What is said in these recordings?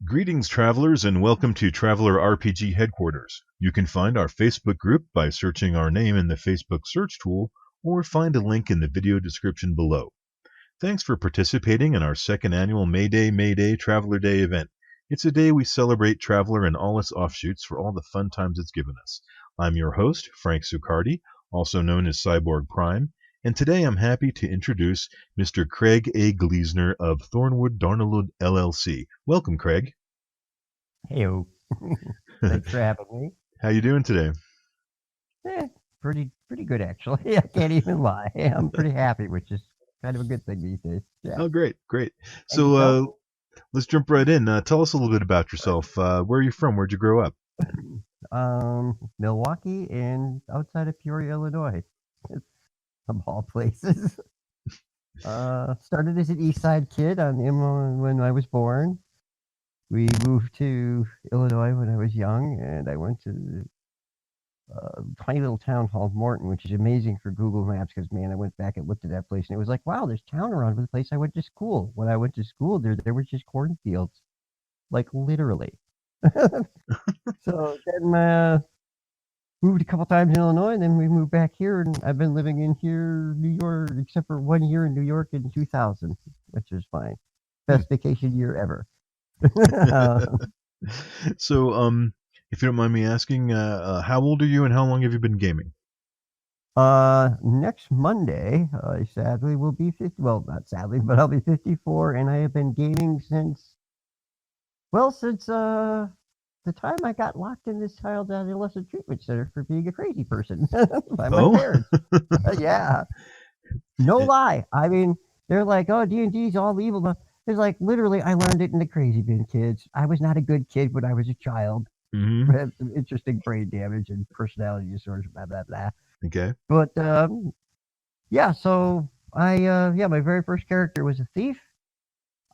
Greetings, travelers, and welcome to Traveller RPG headquarters. You can find our Facebook group by searching our name in the Facebook search tool or find a link in the video description below. Thanks for participating in our second annual Mayday Traveller Day event. It's a day we celebrate Traveller and all its offshoots for all the fun times it's given us. I'm your host, Frank Succardi, also known as CyborgPrime, and today I'm happy to introduce Mr. Craig A. Glesner of Thornwood-Daarnulud LLC. Welcome, Craig. Heyo. Thanks for having me. How you doing today? Pretty good actually. I can't even lie. I'm pretty happy, which is kind of a good thing these days. Yeah. Oh, great. So let's jump right in. Tell us a little bit about yourself. Where are you from? Where'd you grow up? Milwaukee and outside of Peoria, Illinois. Of all places. Started as an East Side kid when I was born. We moved to Illinois when I was young, and I went to a tiny little town called Morton, which is amazing for Google Maps because, man, I went back and looked at that place, and it was like, wow, there's town around the place I went to school. When I went to school, there was just cornfields, like literally. So then moved a couple times in Illinois, and then we moved back here, and I've been living in here, New York, except for 1 year in New York in 2000, which is my best vacation year ever. So, if you don't mind me asking, how old are you and how long have you been gaming? Next Monday, I sadly will be 50. Well, not sadly, but I'll be 54, and I have been gaming since the time I got locked in this child adolescent treatment center for being a crazy person by my parents. Yeah, no lie. I mean, they're like, oh, D&D's all evil, but it's like, literally, I learned it in the crazy bin, kids. I was not a good kid when I was a child. Mm-hmm. I had some interesting brain damage and personality disorders, blah, blah, blah. Okay. But, yeah, so my very first character was a thief.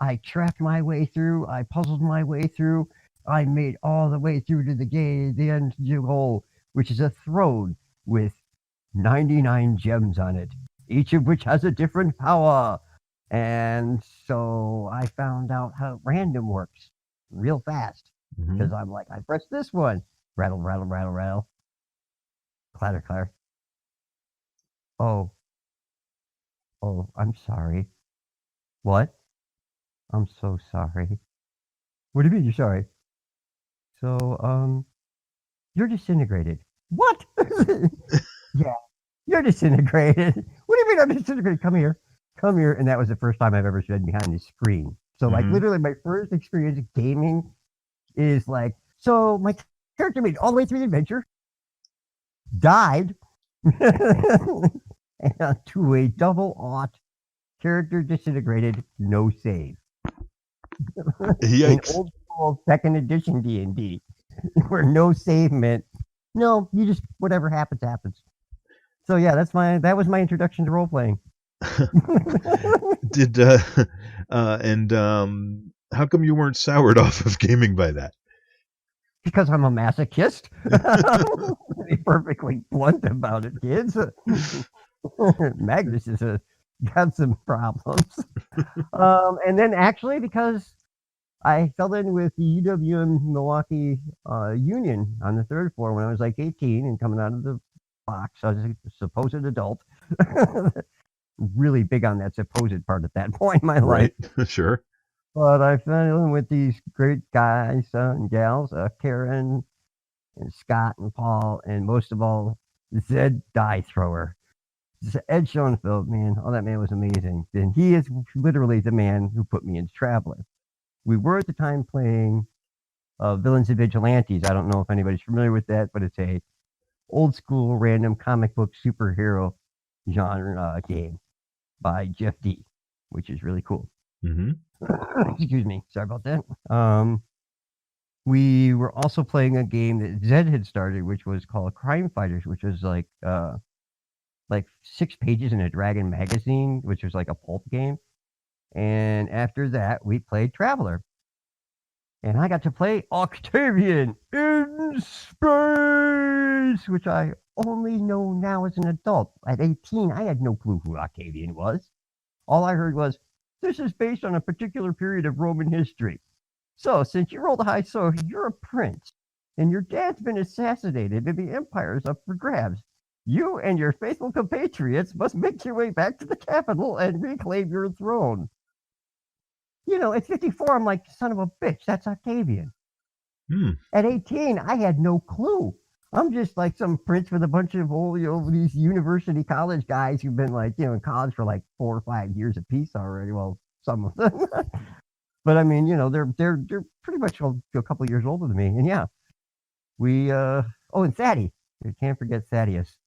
I tracked my way through. I puzzled my way through. I made all the way through to the end goal, which is a throne with 99 gems on it, each of which has a different power. And so I found out how random works real fast because I'm like, I press this one, rattle, rattle, rattle, rattle, clatter, clatter. Oh, I'm sorry. What? I'm so sorry. What do you mean you're sorry? So, you're disintegrated. What? Yeah, you're disintegrated. What do you mean I'm disintegrated? Come here. And that was the first time I've ever been behind the screen. So like literally my first experience of gaming is like, so my character made it all the way through the adventure, died, and to a double aught, character disintegrated, no save. Yikes. In old school second edition D&D, where no save meant, no, you just, whatever happens, happens. So yeah, that was my introduction to role-playing. How come you weren't soured off of gaming by that? Because I'm a masochist. To be perfectly blunt about it, kids. Magnus got some problems. And then actually because I fell in with the UWM Milwaukee Union on the third floor when I was like 18 and coming out of the box. I was a supposed adult. Really big on that supposed part at that point in my life. Right, sure. But I fell in with these great guys and gals, Karen and Scott and Paul, and most of all, Zed Die Thrower. Ed Schoenfeld, man, oh, that man was amazing. And he is literally the man who put me into Traveller. We were at the time playing Villains and Vigilantes. I don't know if anybody's familiar with that, but it's a old school random comic book superhero genre game by Jeff D, which is really cool. Excuse me, sorry about that. We were also playing a game that Zed had started, which was called Crime Fighters, which was like 6 pages in a Dragon magazine, which was like a pulp game. And after that, we played Traveller. And I got to play Octavian in space, which I only know now as an adult. At 18, I had no clue who Octavian was. All I heard was, this is based on a particular period of Roman history. So, since you rolled a high score, you're a prince, and your dad's been assassinated, and the empire is up for grabs. You and your faithful compatriots must make your way back to the capital and reclaim your throne. At 54, I'm like, son of a bitch, that's Octavian. At 18, I had no clue. I'm just like some prince with a bunch of old, these university college guys who've been like, in college for like 4 or 5 years apiece already. Well, some of them. But I mean, they're pretty much a couple of years older than me. And yeah, we, and Thaddy. We can't forget Thaddeus,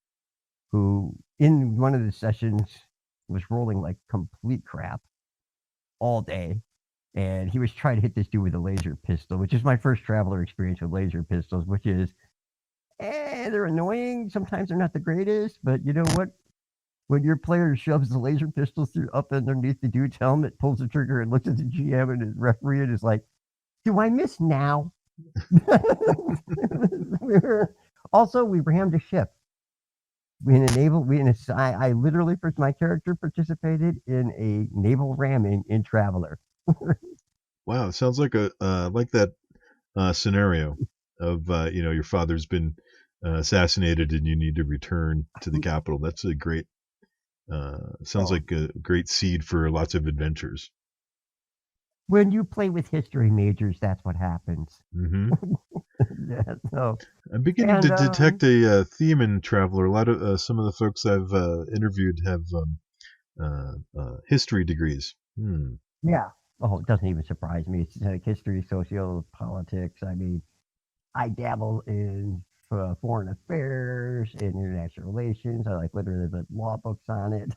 who in one of the sessions was rolling like complete crap all day. And he was trying to hit this dude with a laser pistol, which is my first Traveller experience with laser pistols, which is, they're annoying. Sometimes they're not the greatest, but you know what? When your player shoves the laser pistol up underneath the dude's helmet, pulls the trigger, and looks at the GM and his referee and is like, do I miss now? Also, we rammed a ship. I literally, for my character, participated in a naval ramming in Traveller. Wow, it sounds like like that scenario of your father's been assassinated and you need to return to the capital. That's a great sounds like a great seed for lots of adventures. When you play with history majors, that's what happens. Yeah, so I'm beginning to detect a theme in Traveller. A lot of some of the folks I've interviewed have history degrees. Yeah. Oh, it doesn't even surprise me. It's like history, sociopolitics. I mean, I dabble in foreign affairs and international relations. I like literally the law books on it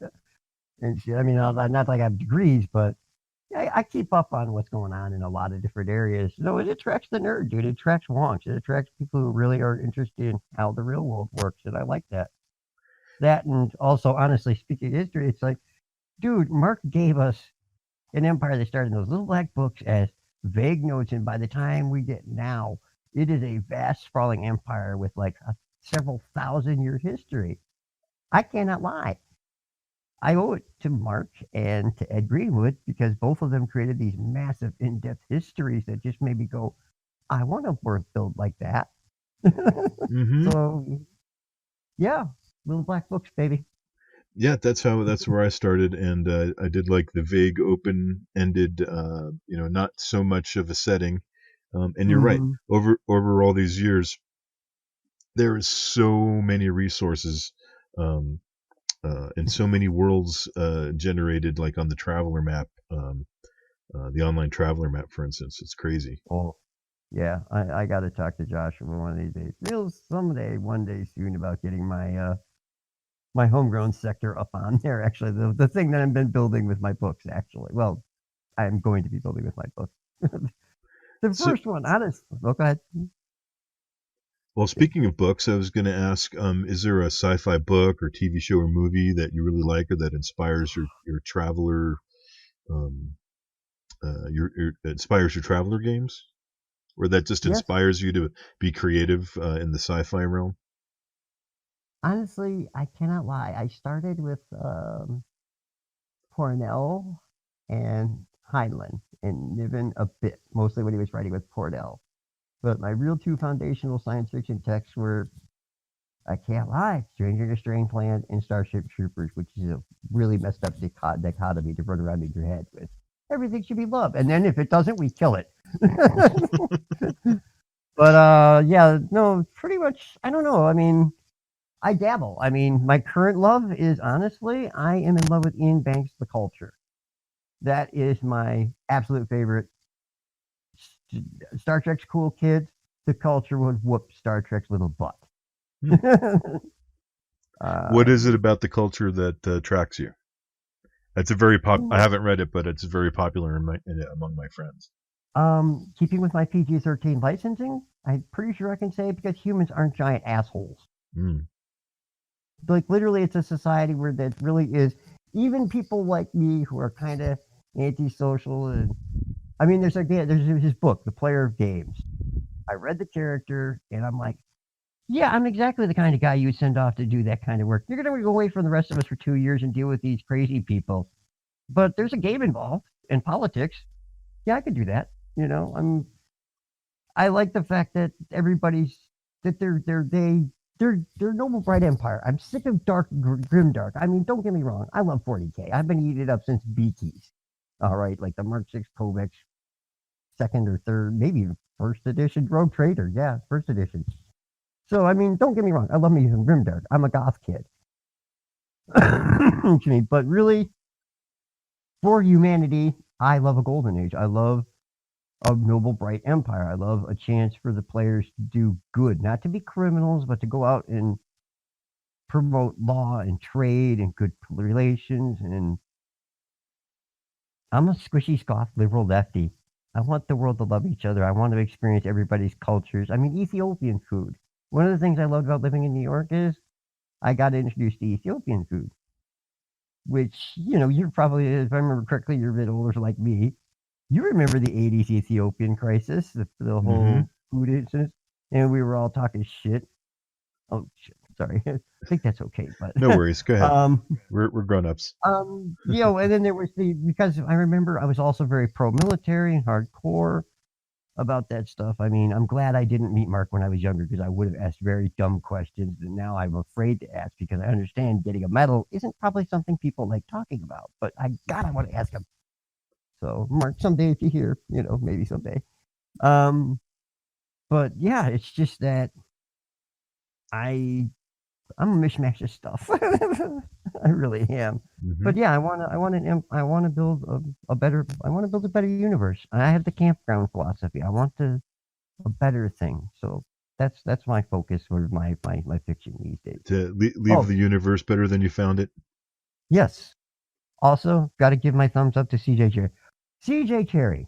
and shit. I mean, not like I have degrees, but I keep up on what's going on in a lot of different areas. No, it attracts the nerd, dude. It attracts wonks. It attracts people who really are interested in how the real world works, and I like that. That, and also, honestly, speaking of history, it's like, dude, Mark gave us an empire that started in those little black books as vague notes, and by the time we get now, it is a vast, sprawling empire with like a several thousand-year history. I cannot lie. I owe it to Mark and to Ed Greenwood because both of them created these massive, in-depth histories that just made me go, I want a world build like that. So, yeah, little black books, baby. Yeah, that's where I started, and I did like the vague, open-ended, not so much of a setting. And you're right. Over all these years, there is so many resources, and so many worlds generated, like on the Traveller map, the online Traveller map, for instance. It's crazy. Oh, yeah. I got to talk to Joshua one of these days. One day soon, about getting my my homegrown sector up on there. Actually, the thing that I've been building with my books. Actually, well, I'm going to be building with my books. The first one, honestly. Oh, go ahead. Well, speaking of books, I was going to ask: is there a sci-fi book or TV show or movie that you really like, or that inspires your Traveller, inspires your Traveller games, or that just inspires you to be creative in the sci-fi realm? Honestly, I cannot lie. I started with Pournelle and Heinlein, and Niven a bit, mostly when he was writing with Pournelle. But my real two foundational science fiction texts were, I can't lie, Stranger in a Strange Land and Starship Troopers, which is a really messed up dichotomy to run around in your head with. Everything should be love, and then if it doesn't, we kill it. But yeah, no, pretty much. I don't know. I mean, I dabble. I mean, my current love is, honestly, I am in love with Ian Banks' The Culture. That is my absolute favorite. Star Trek's cool kids. The Culture would whoop Star Trek's little butt. What is it about The Culture that attracts you? That's a very I haven't read it, but it's very popular among my friends. Keeping with my PG-13 licensing, I'm pretty sure I can say, because humans aren't giant assholes. Like, literally, it's a society where that really is. Even people like me who are kind of antisocial, and I mean, there's his book, The Player of Games. I read the character, and I'm like, yeah, I'm exactly the kind of guy you would send off to do that kind of work. You're going to go away from the rest of us for 2 years and deal with these crazy people. But there's a game involved, and politics. Yeah, I could do that. You know, I like the fact that everybody's that they're Noblebright Empire. I'm sick of grimdark. I mean, don't get me wrong. I love 40K. I've been eating it up since BTs. All right, like the Mark 6 Kovacs, second or third, maybe even first edition Rogue Trader. Yeah, first edition. So I mean, don't get me wrong. I love me some grimdark. I'm a goth kid. But really, for humanity, I love a golden age. I love a Noblebright Empire. I love a chance for the players to do good, not to be criminals, but to go out and promote law and trade and good relations. And I'm a squishy, scoff, liberal lefty. I want the world to love each other. I want to experience everybody's cultures. I mean, Ethiopian food. One of the things I loved about living in New York is I got introduced to Ethiopian food, which, you know, you're probably, if I remember correctly, you're a bit older like me. You remember the 80s Ethiopian crisis, the whole food incident, and we were all talking shit. Oh, shit. Sorry. I think that's okay. But no worries. Go ahead. We're grown-ups. You know, and then there was because I remember I was also very pro-military and hardcore about that stuff. I mean, I'm glad I didn't meet Mark when I was younger because I would have asked very dumb questions that now I'm afraid to ask because I understand getting a medal isn't probably something people like talking about, but I want to ask him. So, Mark, someday if you hear, you know, maybe someday. But yeah, it's just that I'm a mishmash of stuff. I really am. But yeah, I want to build a better universe. I have the campground philosophy. I want a better thing. So that's my focus for my fiction these days. To leave the universe better than you found it. Yes. Also, got to give my thumbs up to CJ Cherry. CJ Cherry.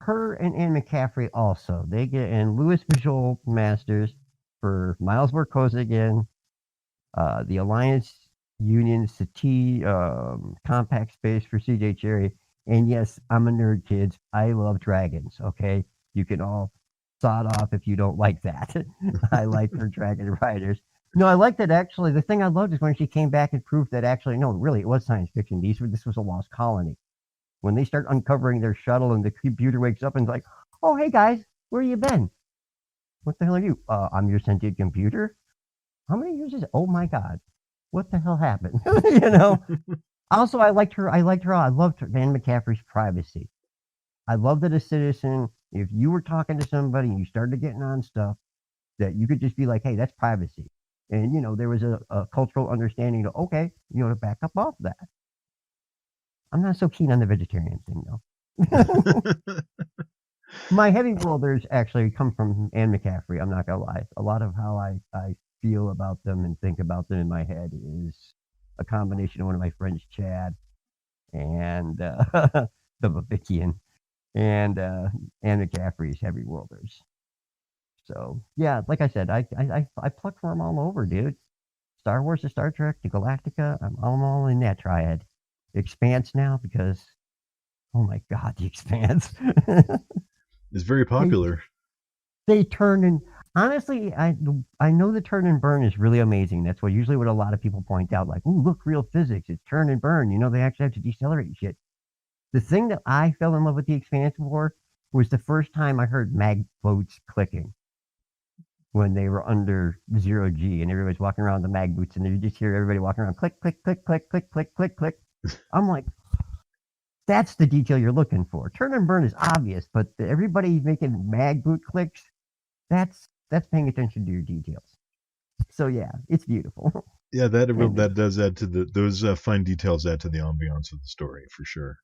Her and Anne McCaffrey also. They get in Louis Visual Masters for Miles Borkosigan, the Alliance Union Sati Compact Space for CJ Cherry. And yes, I'm a nerd, kids. I love dragons, okay? You can all sod off if you don't like that. I like her dragon riders. No, I like that actually. The thing I loved is when she came back and proved that actually, no, really, it was science fiction. This was a lost colony. When they start uncovering their shuttle and the computer wakes up and is like, oh, hey guys, where you been? What the hell are you? I'm your sentient computer. How many years is it? Oh my God. What the hell happened? You know? Also, I loved her. Anne McCaffrey's privacy. I love that a citizen, if you were talking to somebody and you started getting on stuff, that you could just be like, hey, that's privacy. And, you know, there was a cultural understanding to, okay, you know, to back up off that. I'm not so keen on the vegetarian thing, though. My heavy rollers actually come from Anne McCaffrey. I'm not going to lie. A lot of how I feel about them and think about them in my head is a combination of one of my friends, Chad, and the Babikian, and Anne McCaffrey's heavy rollers. So, yeah, like I said, I pluck from all over, dude. Star Wars to Star Trek to Galactica, I'm all in that triad. Expanse now because, oh my God, the Expanse. It's very popular. They turn and honestly, I know the turn and burn is really amazing. That's what usually what a lot of people point out, like, ooh, look, real physics. It's turn and burn. You know, they actually have to decelerate shit. The thing that I fell in love with the Expanse for was the first time I heard mag boats clicking when they were under 0G and everybody's walking around the mag boots and you just hear everybody walking around click, click, click, click, click, click, click, click. I'm like, that's the detail you're looking for. Turn and burn is obvious, but everybody making mag boot clicks, that's paying attention to your details. So yeah, it's beautiful. Yeah, that does add to those fine details add to the ambiance of the story for sure.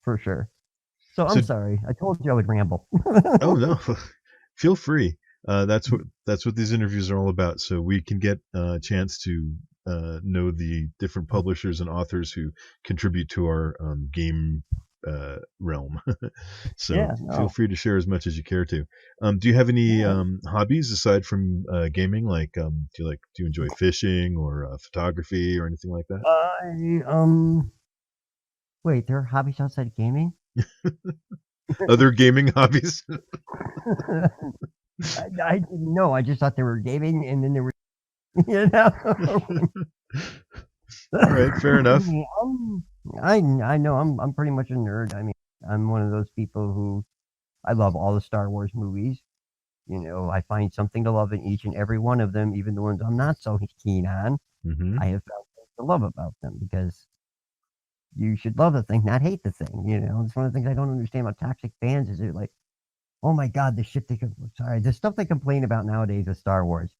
For sure. So I'm sorry, I told you I would ramble. Oh no, feel free. That's what these interviews are all about. So we can get a chance to know the different publishers and authors who contribute to our game realm. So Yeah, feel free to share as much as you care to. Do you have any hobbies aside from gaming? Like, do you enjoy fishing or photography or anything like that? Wait, there are hobbies outside of gaming? Other gaming hobbies? I didn't know. I just thought there were gaming, and then there were, you know. All right, fair enough. I know I'm pretty much a nerd. I mean, I'm one of those people who I love all the Star Wars movies. You know, I find something to love in each and every one of them, even the ones I'm not so keen on. Mm-hmm. I have found things to love about them because you should love the thing, not hate the thing. You know, it's one of the things I don't understand about toxic fans is they're like, oh my God, the shit the stuff they complain about nowadays with Star Wars.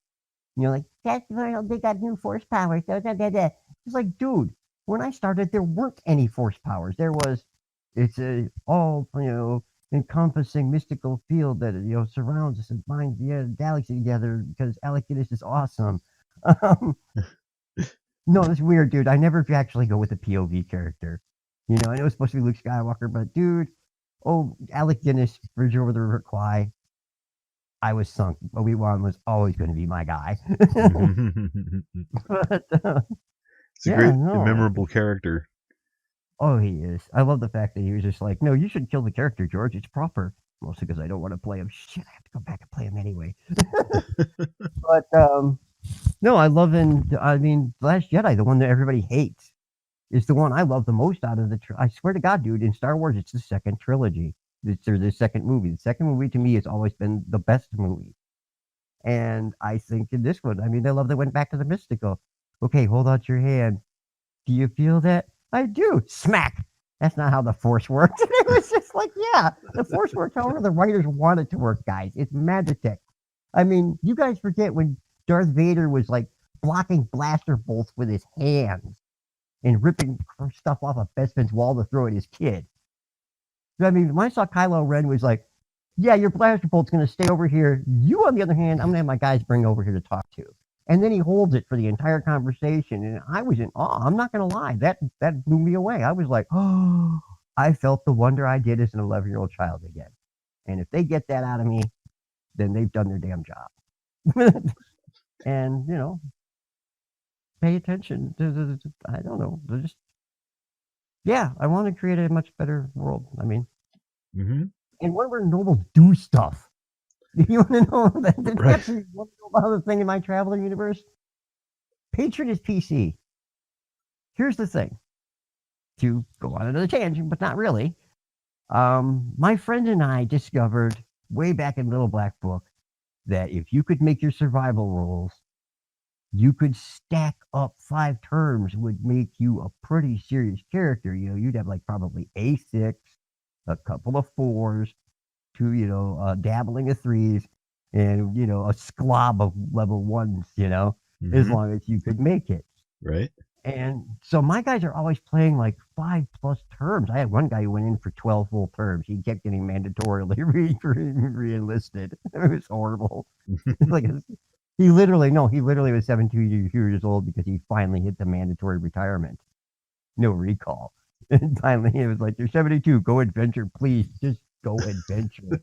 You know, like, that's they got new force powers. It's like, dude, when I started, there weren't any force powers. It's a all, encompassing mystical field that, surrounds us and binds the galaxy together because Alec Guinness is awesome. No, it's weird, dude. I never actually go with a POV character. You know, I know it's supposed to be Luke Skywalker, but dude, Alec Guinness, Bridge Over the River Kwai, I was sunk. Obi-Wan was always going to be my guy. But, it's a great, memorable character. Oh, he is. I love the fact that he was just like, no, you shouldn't kill the character, George. It's proper. Mostly because I don't want to play him. Shit, I have to go back and play him anyway. But, no, I love him. I mean, The Last Jedi, the one that everybody hates, is the one I love the most out of the I swear to God, dude, in Star Wars, it's the second trilogy. It's the second movie. The second movie to me has always been the best movie. And I think in this one, I mean, I love they went back to the mystical. Okay, hold out your hand. Do you feel that? I do. Smack. That's not how the Force works. It was just like, yeah, the Force works however the writers want it to work, guys. It's Magitech. I mean, you guys forget when Darth Vader was like blocking blaster bolts with his hands and ripping stuff off of Bespin's wall to throw at his kid. I mean, when I saw Kylo Ren was like, yeah, your blaster bolt's going to stay over here. You, on the other hand, I'm going to have my guys bring over here to talk to. And then he holds it for the entire conversation. And I was in awe. I'm not going to lie. That blew me away. I was like, oh, I felt the wonder I did as an 11-year-old child again. And if they get that out of me, then they've done their damn job. And, pay attention. I don't know. Just, yeah, I want to create a much better world. I mean, and one where nobles do stuff. You want to know that? Right. You want to know about the thing in my Traveller universe? Patron is PC. Here's the thing. To go on another tangent, but not really. My friend and I discovered way back in Little Black Book that if you could make your survival rolls, you could stack up 5 terms would make you a pretty serious character. You know, you'd have like probably a 6, a couple of 4s, 2, dabbling of 3s, and, a sklob of level 1s, as long as you could make it. Right. And so my guys are always playing like 5+ terms. I had one guy who went in for 12 full terms. He kept getting mandatorily re-enlisted. It was horrible. He literally was 17 years old because he finally hit the mandatory retirement. No recall. And finally it was like, you're 72, go adventure, please. Just go adventure.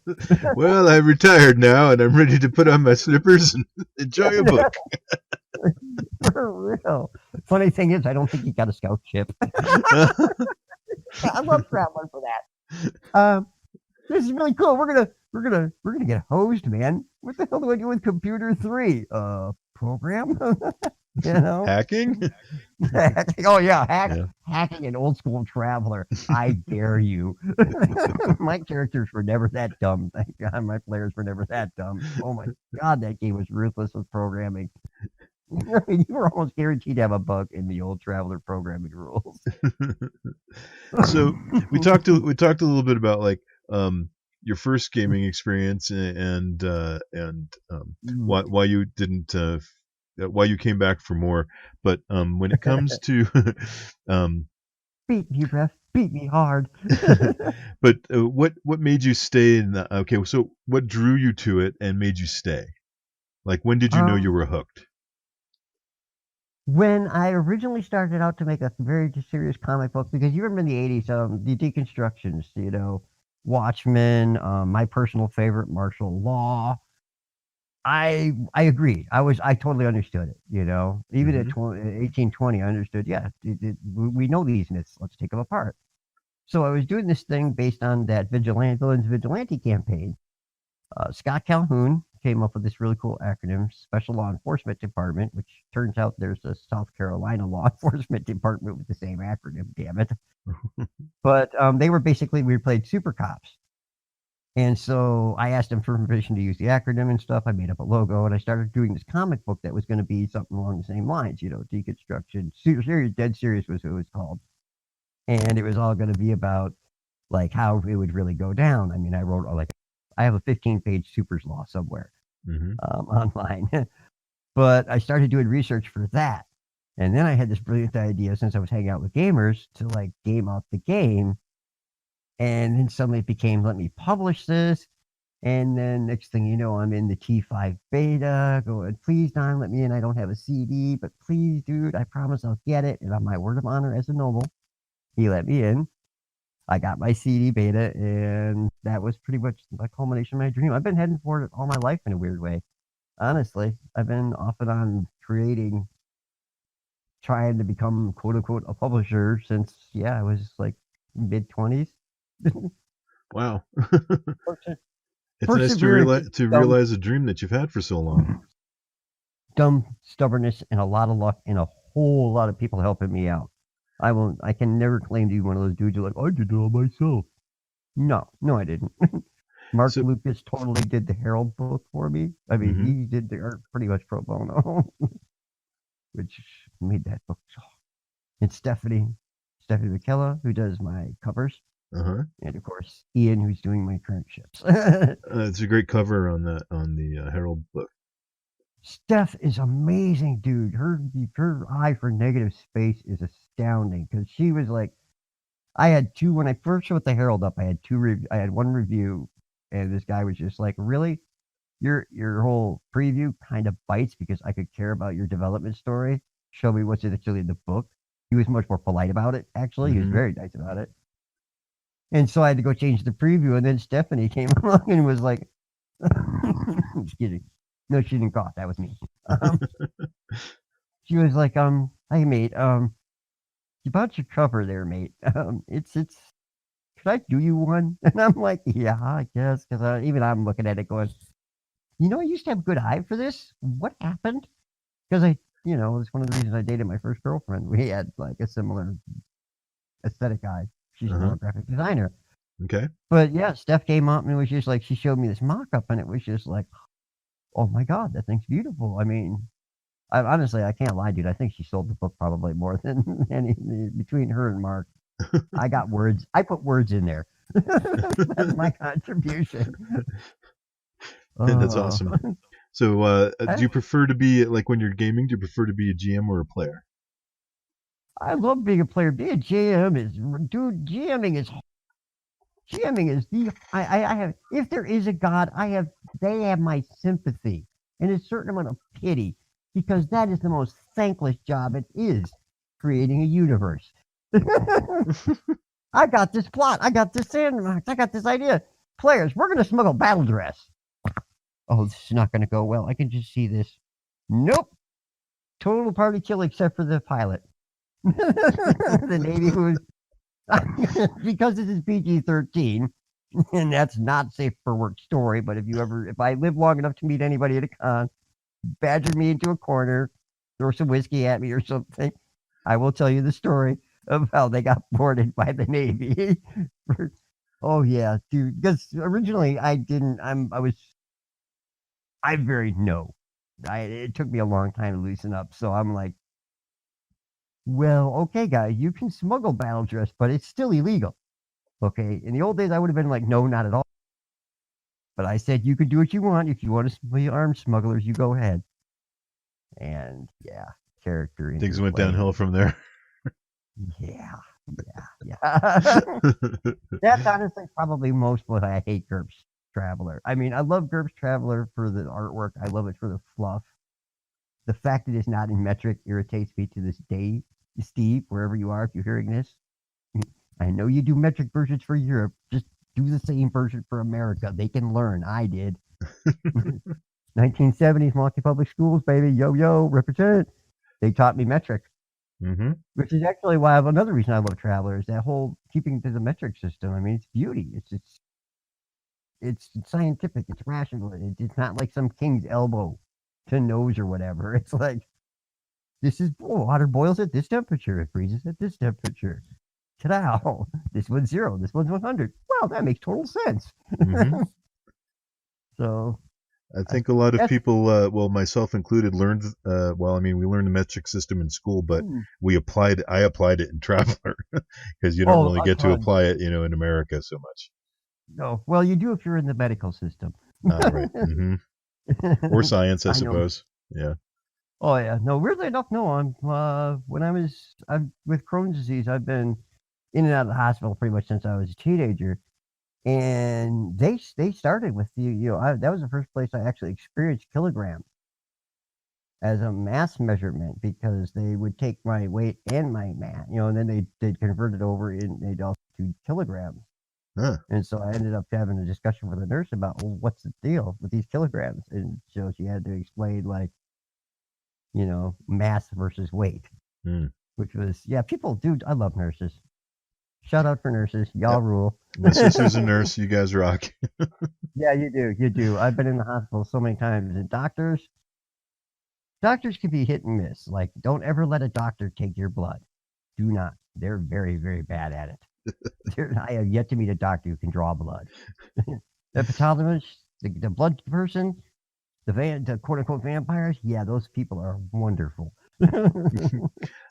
Well, I'm retired now and I'm ready to put on my slippers and enjoy a book. For real. Funny thing is, I don't think he got a scout ship. I love Traveller for that. This is really cool. We're gonna get hosed, man. What the hell do I do with Computer 3? Program? Hacking? Oh yeah, hacking an old school Traveller. I dare you. My characters were never that dumb. Thank God, my players were never that dumb. Oh my God, that game was ruthless with programming. You were almost guaranteed to have a bug in the old Traveller programming rules. So we talked a little bit about like your first gaming experience and why you didn't why you came back for more, but when it comes to beat me, ref, beat me hard. But what made you stay in the, okay, so what drew you to it and made you stay? Like, when did you know you were hooked? When I originally started out to make a very serious comic book, because you remember in the 80s, the deconstructions, Watchmen, my personal favorite, Martial Law. I agreed. I totally understood it, Even at 1820, I understood, yeah, we know these myths. Let's take them apart. So I was doing this thing based on that Vigilantes Vigilante campaign. Scott Calhoun came up with this really cool acronym, Special Law Enforcement Department, which turns out there's a South Carolina Law Enforcement Department with the same acronym, damn it. But they were basically, we played super cops. And so I asked them for permission to use the acronym and stuff. I made up a logo and I started doing this comic book that was going to be something along the same lines, deconstruction. Serious, Dead Serious was who it was called. And it was all going to be about like how it would really go down. I mean, I wrote I have a 15-page supers law somewhere online, but I started doing research for that. And then I had this brilliant idea, since I was hanging out with gamers, to like game out the game. And then suddenly it became, let me publish this. And then next thing you know, I'm in the T5 beta going, please, Don, let me in. I don't have a CD, but please, dude, I promise I'll get it. And on my word of honor as a noble, he let me in. I got my CD beta, and that was pretty much the culmination of my dream. I've been heading for it all my life in a weird way. Honestly, I've been off and on trying to become quote unquote a publisher since, I was like mid-20s. Wow. It's nice to realize a dream that you've had for so long. Dumb stubbornness and a lot of luck and a whole lot of people helping me out. I can never claim to be one of those dudes who are like, I did it all myself. No, I didn't. Mark Lucas totally did the Herald book for me. I mean, he did the art pretty much pro bono, which made that book. And Stephanie McKella, who does my covers. And of course, Ian, who's doing my current ships. It's a great cover on the Herald book. Steph is amazing, dude. Her eye for negative space is astounding, because she was like, I had two when I first showed the Herald up. I had one review, and this guy was just like, really, your whole preview kind of bites because I could care about your development story. Show me what's actually in the book. He was much more polite about it. Actually, he was very nice about it. And so I had to go change the preview, and then Stephanie came along and was like, excuse me. No, she didn't cough. That was me. She was like, hey, mate, about your cover there, mate. Could I do you one? And I'm like, yeah, I guess, because even I'm looking at it going, I used to have a good eye for this. What happened? Because it's one of the reasons I dated my first girlfriend. We had like a similar aesthetic eye. She's a graphic designer. Okay. But yeah, Steph came up and it was just like, she showed me this mock-up and it was just like, oh my God, that thing's beautiful. I mean, honestly, I can't lie, dude. I think she sold the book probably more than any between her and Mark. I got words. I put words in there. That's my contribution. That's awesome. So, do you prefer to be, like when you're gaming, do you prefer to be a GM or a player? I love being a player. Being a GM GMing is I have, if there is a God, they have my sympathy and a certain amount of pity, because that is the most thankless job it is, creating a universe. I got this plot. I got this sandbox. I got this idea. Players, we're going to smuggle battle dress. Oh, this is not going to go well. I can just see this. Nope. Total party kill except for the pilot. The Navy who is... because this is PG-13, and that's not safe for work story, but if I live long enough to meet anybody at a con, badger me into a corner, throw some whiskey at me or something, I will tell you the story of how they got boarded by the Navy. Oh yeah, dude, because originally it took me a long time to loosen up, so I'm like, well, okay, guys, you can smuggle battle dress, but it's still illegal. Okay, in the old days, I would have been like, no, not at all. But I said, you can do what you want. If you want to be armed smugglers, you go ahead. And yeah, character. Things went downhill from there. Yeah. That's honestly probably most what I hate GURPS Traveller. I mean, I love GURPS Traveller for the artwork. I love it for the fluff. The fact that it's not in metric irritates me to this day. Steve, wherever you are, if you're hearing this, I know you do metric versions for Europe. Just do the same version for America. They can learn. I did. 1970s multi-public schools, baby. Yo, represent. They taught me metric. Which is actually why another reason I love Traveller is that whole keeping to the metric system. I mean, it's beauty. It's scientific. It's rational. It's not like some king's elbow to nose or whatever. It's like, water boils at this temperature. It freezes at this temperature. ta-da! This one's 0. This one's 100. Well, that makes total sense. Mm-hmm. So I think a lot of people, well, myself included, learned. Well, I mean, we learned the metric system in school, but I applied it in Traveller because you don't really get to apply it, in America so much. No, well, you do if you're in the medical system. Right. Mm-hmm. Or science, I suppose. Yeah. Oh yeah. No, weirdly enough, no. When I'm with Crohn's disease, I've been in and out of the hospital pretty much since I was a teenager. And they started with that was the first place I actually experienced kilograms as a mass measurement, because they would take my weight and my mass, and then they'd convert it over and they'd also do kilograms. Huh. And so I ended up having a discussion with a nurse about, well, what's the deal with these kilograms? And so she had to explain, like, mass versus weight, which was, people, dude, I love nurses. Shout out for nurses. Y'all rule. My sister's a nurse. You guys rock. Yeah, you do. You do. I've been in the hospital so many times. And doctors can be hit and miss. Like, don't ever let a doctor take your blood. Do not. They're very, very bad at it. I have yet to meet a doctor who can draw blood. The pathologist, the blood person, the quote-unquote vampires, yeah, those people are wonderful.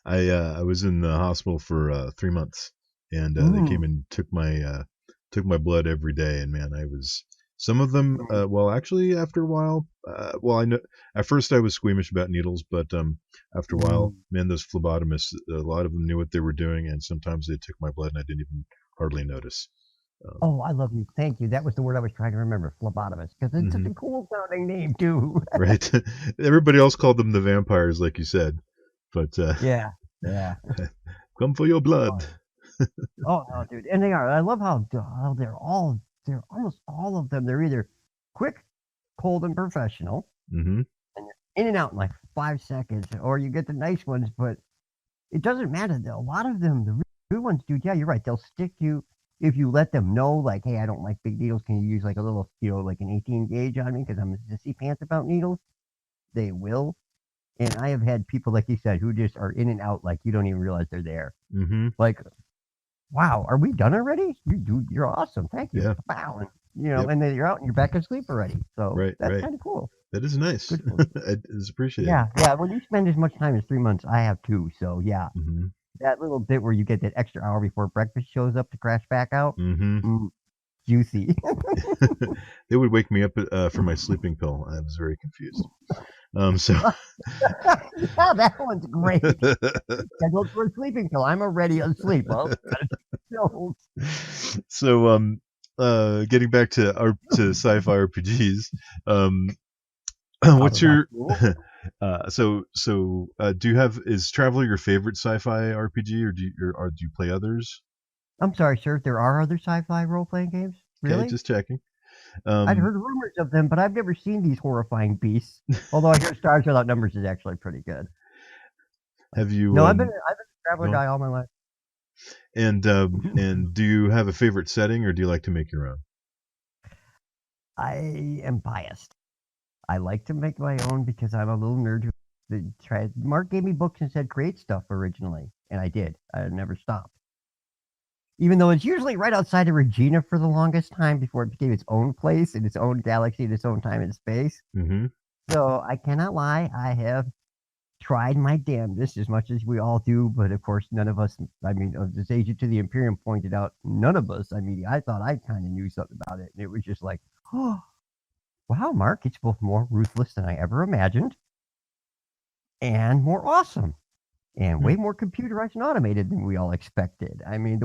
I was in the hospital for 3 months. And they came and took my blood every day, and man, I was some of them. Well, actually, after a while, I know at first I was squeamish about needles, but after a while, man, those phlebotomists, a lot of them knew what they were doing, and sometimes they took my blood, and I didn't even hardly notice. I love you. Thank you. That was the word I was trying to remember, phlebotomist, because it's such a cool sounding name too. Right. Everybody else called them the vampires, like you said, but yeah. Come for your blood. Oh no, dude, and they are. I love how they're almost all of them. They're either quick, cold, and professional, and you're in and out in like 5 seconds, or you get the nice ones. But it doesn't matter. A lot of them, the good ones, dude. Yeah, you're right. They'll stick you if you let them know, like, hey, I don't like big needles. Can you use like a little, like an 18 gauge on me because I'm a sissy pants about needles? They will. And I have had people, like you said, who just are in and out, like you don't even realize they're there. Like, wow, are we done already? You're awesome. Thank you. Yeah. Wow. And, and then you're out and you're back asleep already. So that's kind of cool. That is nice. It's appreciated. Yeah. When you spend as much time as 3 months, I have too. So yeah, that little bit where you get that extra hour before breakfast shows up to crash back out, juicy. They would wake me up for my sleeping pill. I was very confused. So yeah, that one's great. Scheduled for a sleeping pill. I'm already asleep. Well, so getting back to sci-fi RPGs, what's your do you have, is Traveller your favorite sci-fi RPG, or do you play others? I'm sorry, sir. There are other sci-fi role-playing games? Really? Okay, just checking. I'd heard rumors of them, but I've never seen these horrifying beasts. Although I hear Stars Without Numbers is actually pretty good. Have you? No, I've been a Traveller guy all my life. And do you have a favorite setting, or do you like to make your own? I am biased. I like to make my own because I'm a little nerd who tried. Mark gave me books and said create stuff originally, and I did. I never stopped. Even though it's usually right outside of Regina for the longest time before it became its own place in its own galaxy in its own time and space. So I cannot lie. I have tried my damnedest as much as we all do, but of course none of us, as Agent to the Imperium pointed out, none of us, I thought I kind of knew something about it, and it was just like, oh, wow, Mark, it's both more ruthless than I ever imagined and more awesome. And way more computerized and automated than we all expected. I've been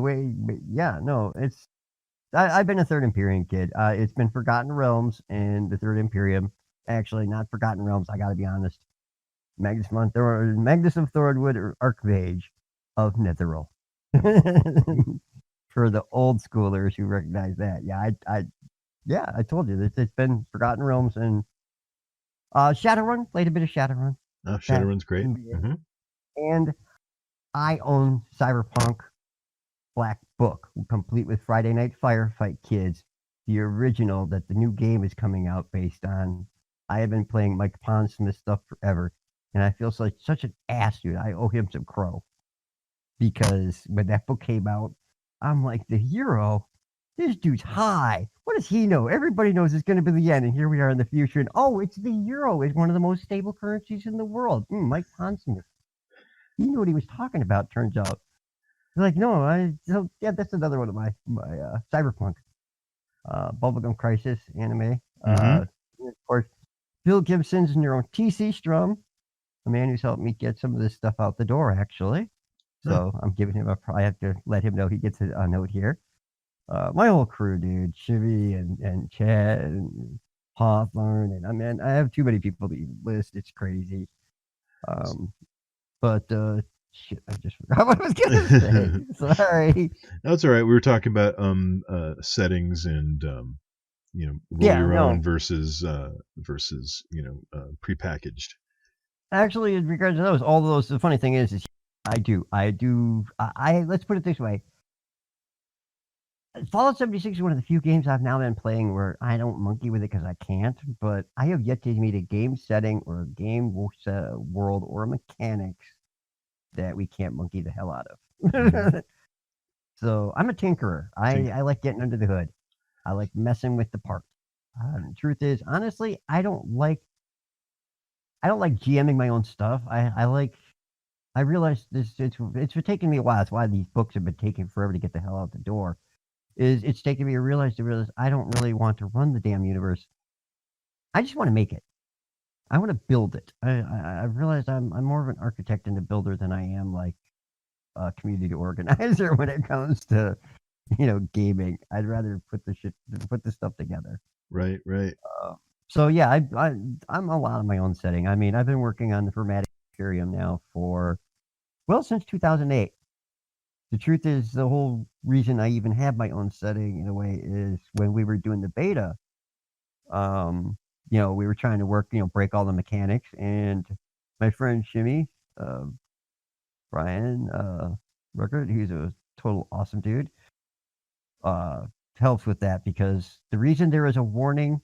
a Third Imperium kid. It's been Forgotten Realms and the Third Imperium. Actually, not Forgotten Realms, I gotta be honest. Magnus of Thornwood, or Archmage of Netheril. For the old schoolers who recognize that. Yeah, I told you. It's been Forgotten Realms and Shadowrun. Played a bit of Shadowrun. Oh, Shadowrun's great. And I own Cyberpunk Black Book, complete with Friday Night Firefight Kids, the original that the new game is coming out based on. I have been playing Mike Pondsmith stuff forever, and I feel such an ass, dude. I owe him some crow. because when that book came out, I'm like, the hero, this dude's high. What does he know? Everybody knows it's going to be the end, and here we are in the future. And oh, it's the euro. It's one of the most stable currencies in the world. Mike Pondsmith, he knew what he was talking about. Turns out, like, no, that's another one of my cyberpunk, Bubblegum Crisis anime. Of course, Bill Gibson's Neuro TC Strum, the man who's helped me get some of this stuff out the door, actually. So I'm giving him I have to let him know he gets a note here. My whole crew, dude, Shivy and Chad and Hawthorne, and I have too many people to even list. It's crazy. But shit, I just forgot what I was gonna say. Sorry. That's all right. We were talking about settings and roll your own versus prepackaged. Actually, in regards to those, all of those, the funny thing is I let's put it this way. Fallout 76 is one of the few games I've now been playing where I don't monkey with it because I can't, but I have yet to meet a game setting or a game world or a mechanics that we can't monkey the hell out of. So I'm a tinkerer. I like getting under the hood. I like messing with the parts. The truth is, honestly, I don't like GMing my own stuff. I realize it's taken me a while. That's why these books have been taking forever to get the hell out the door. It's taken me to realize I don't really want to run the damn universe. I just want to make it. I want to build it. I've realized I'm more of an architect and a builder than I am like a community organizer when it comes to gaming. I'd rather put the stuff together. Right. So yeah, I'm a lot of my own setting. I mean, I've been working on the Third Imperium now since 2008. The truth is, the whole reason I even have my own setting in a way is when we were doing the beta, we were trying to work, break all the mechanics, and my friend Shimmy, Brian Ruckert, who's a total awesome dude, helps with that because the reason there is a warning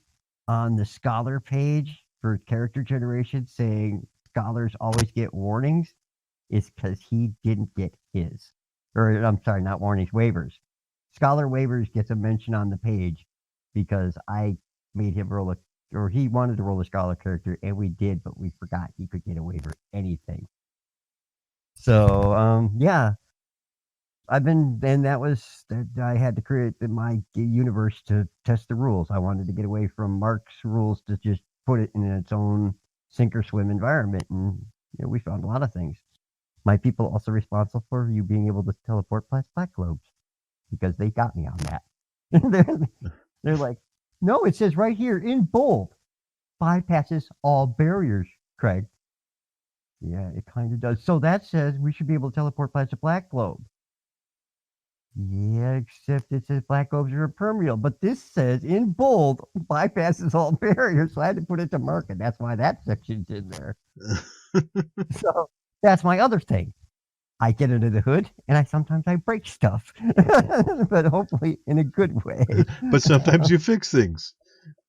on the scholar page for character generation saying scholars always get warnings is because he didn't get his. Or I'm sorry, not warnings, waivers. Scholar waivers gets a mention on the page because I made him he wanted to roll a scholar character, and we did, but we forgot he could get a waiver anything. So yeah, I had to create my universe to test the rules. I wanted to get away from Mark's rules to just put it in its own sink or swim environment, and we found a lot of things. My people also responsible for you being able to teleport past black globes because they got me on that. they're like, no, it says right here in bold, bypasses all barriers, Craig. Yeah, it kind of does. So that says we should be able to teleport past a black globe. Yeah, except it says black globes are impermeable, but this says in bold, bypasses all barriers. So I had to put it to Mark, and that's why that section's in there. So that's my other thing. I get under the hood, and sometimes I break stuff, but hopefully in a good way. But sometimes you fix things.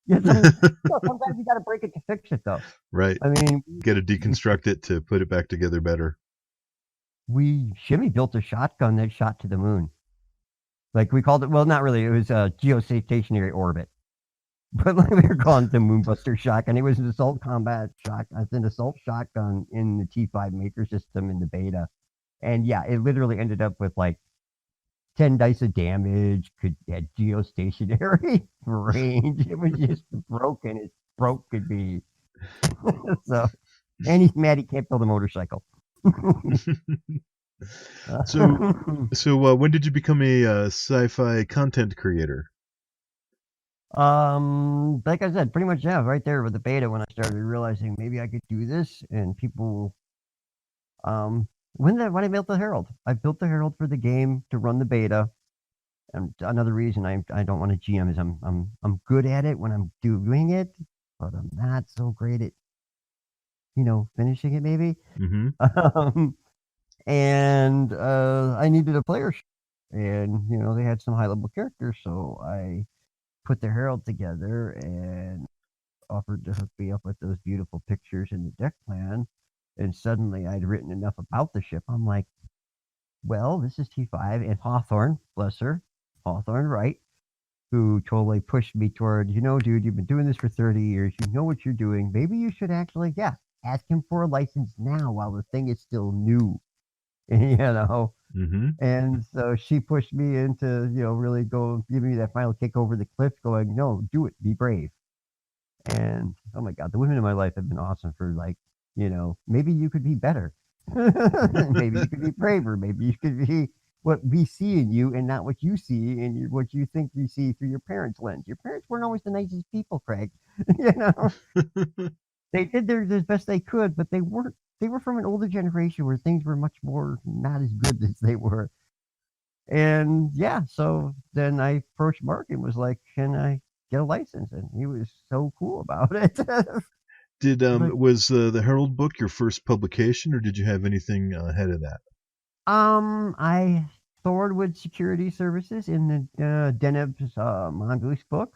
Yeah, sometimes you got to break it to fix it, though. Right. I mean, got to deconstruct it to put it back together better. Shimmy built a shotgun that shot to the moon. Like we called it. Well, not really. It was a geostationary orbit, but we were calling it the Moonbuster shotgun. It was an assault combat shotgun. It's an assault shotgun in the T5 Maker system in the beta. And yeah, it literally ended up with like 10 dice of damage, had geostationary range. It was just broken as broke could be. So, and he's mad he can't build a motorcycle. So when did you become a sci-fi content creator? Like I said, pretty much right there with the beta when I started realizing maybe I could do this, and people when I built the Herald. I built the Herald for the game to run the beta. And another reason I don't want to GM is I'm good at it when I'm doing it, but I'm not so great at finishing it maybe. Mm-hmm. And I needed a player, and they had some high level characters, so I put the Herald together and offered to hook me up with those beautiful pictures in the deck plan. And suddenly I'd written enough about the ship. I'm like, well, this is T5, and Hawthorne, bless her, Hawthorne Wright, who totally pushed me toward, dude, you've been doing this for 30 years. You know what you're doing. Maybe you should actually, ask him for a license now while the thing is still new, Mm-hmm. And so she pushed me into, really giving me that final kick over the cliff, going, no, do it, be brave. And oh my God, the women in my life have been awesome for maybe you could be better. Maybe you could be braver. Maybe you could be what we see in you and not what you see and what you think you see through your parents' lens. Your parents weren't always the nicest people, Craig. They did their best they could, but they weren't. They were from an older generation where things were much more not as good as they were. And yeah, so then I approached Mark and was like, "Can I get a license?" And he was so cool about it. Did Like, was the Herald book your first publication, or did you have anything ahead of that? I Thornwood Security Services in the Deneb's Mongoose book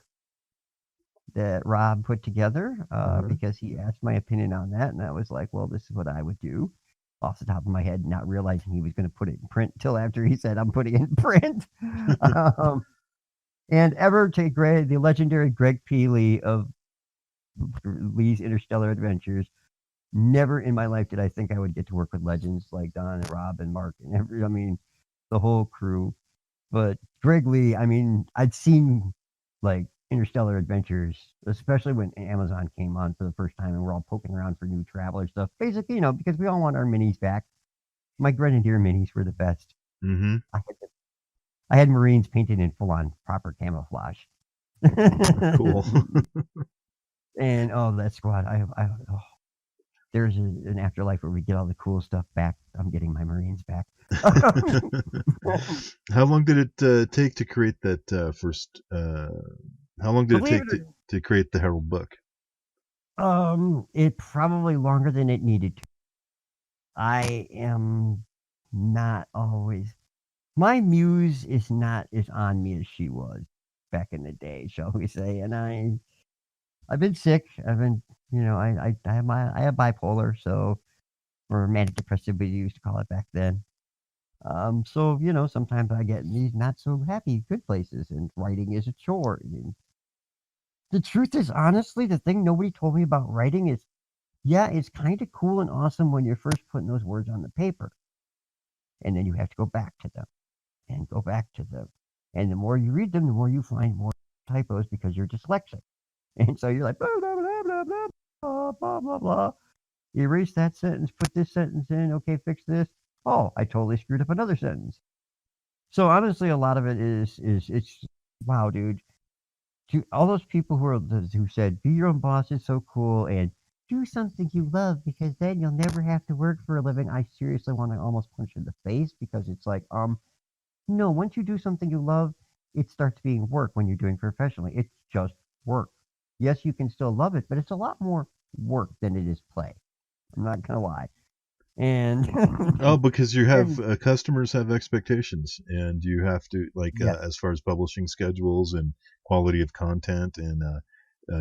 that Rob put together Uh-huh. because he asked my opinion on that, and I was like, well, this is what I would do off the top of my head, not realizing he was going to put it in print until after he said, I'm putting it in print. um, and ever to Greg, the legendary Greg P. Lee of Lee's Interstellar Adventures. Never in my life did I think I would get to work with legends like Don and Rob and Mark and the whole crew. But Greg Lee, I'd seen like Interstellar Adventures, especially when Amazon came on for the first time and we're all poking around for new Traveler stuff. Basically, because we all want our minis back. My Grenadier minis were the best. Mm-hmm. I had Marines painted in full on proper camouflage. Cool. And that squad, there's an afterlife where we get all the cool stuff back. I'm getting my Marines back. How long did it take to create that first? How long did it Believe take it to create the Herald book? it probably longer than it needed to. I am not always. My muse is not as on me as she was back in the day, shall we say? And I've been sick. I've been, I have bipolar, so or manic depressive, we used to call it back then. So sometimes I get in these not so happy good places, and writing is a chore. And the truth is, honestly, the thing nobody told me about writing is, yeah, it's kind of cool and awesome when you're first putting those words on the paper, and then you have to go back to them and go back to them, and the more you read them, the more you find more typos because you're dyslexic, and so you're like blah blah blah blah blah blah blah blah blah. Erase that sentence, put this sentence in. Okay, fix this. Oh, I totally screwed up another sentence. So honestly, a lot of it is it's wow, dude. To all those people who said be your own boss is so cool and do something you love because then you'll never have to work for a living. I seriously want to almost punch in the face because it's like no, once you do something you love, it starts being work when you're doing professionally. It's just work. Yes, you can still love it, but it's a lot more work than it is play. I'm not gonna lie. And Oh, because you have and customers have expectations, and you have to yes, as far as publishing schedules and quality of content, and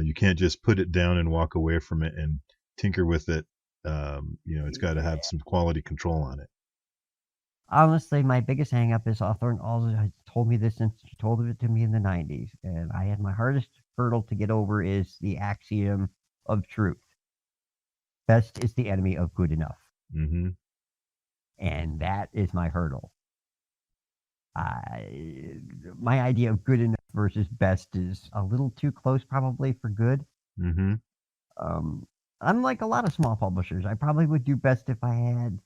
you can't just put it down and walk away from it and tinker with it. It's got to have yeah. some quality control on it. Honestly, my biggest hangup is Hawthorne always has told me this since she told it to me in the 90s. And I had my hardest hurdle to get over is the axiom of truth. Best is the enemy of good enough. Mm-hmm. And that is my hurdle. I, my idea of good enough versus best is a little too close, probably, for good. Mm-hmm. Um, Unlike a lot of small publishers, I probably would do best if I had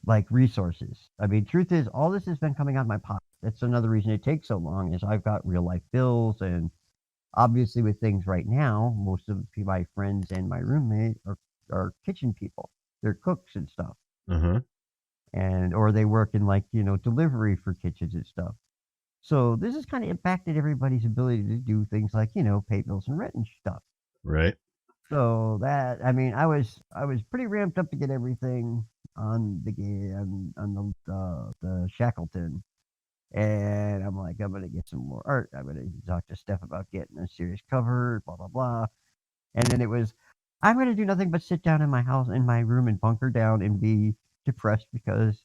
like resources. Truth is, all this has been coming out of my pocket. That's another reason it takes so long is I've got real life bills, and obviously with things right now, most of my friends and my roommate are kitchen people. They're cooks and stuff, Uh-huh. and or they work in delivery for kitchens and stuff. So this has kind of impacted everybody's ability to do things like pay bills and rent and stuff. Right. So that I was pretty ramped up to get everything on the game on the Shackleton, and I'm like I'm gonna get some more art. I'm gonna talk to Steph about getting a serious cover, blah blah blah. And then it was I'm gonna do nothing but sit down in my house in my room and bunker down and be depressed because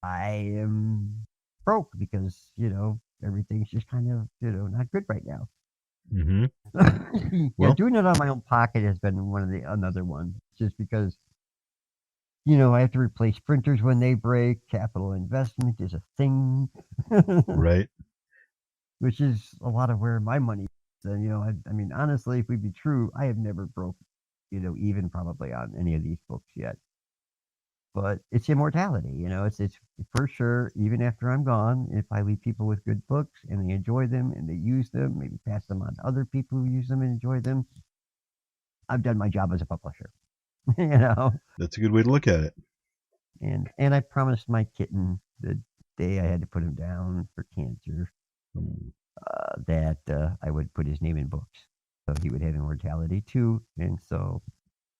I am broke because, everything's just kind of, not good right now. Mm-hmm. Yeah, doing it on my own pocket has been another one, just because, I have to replace printers when they break. Capital investment is a thing, Right. which is a lot of where my money is. And, I mean, honestly, if we be true, I have never broke, even probably on any of these books yet. But it's immortality, it's for sure, even after I'm gone, if I leave people with good books and they enjoy them and they use them, maybe pass them on to other people who use them and enjoy them, I've done my job as a publisher. That's a good way to look at it. And I promised my kitten the day I had to put him down for cancer that I would put his name in books, so he would have immortality too. And so,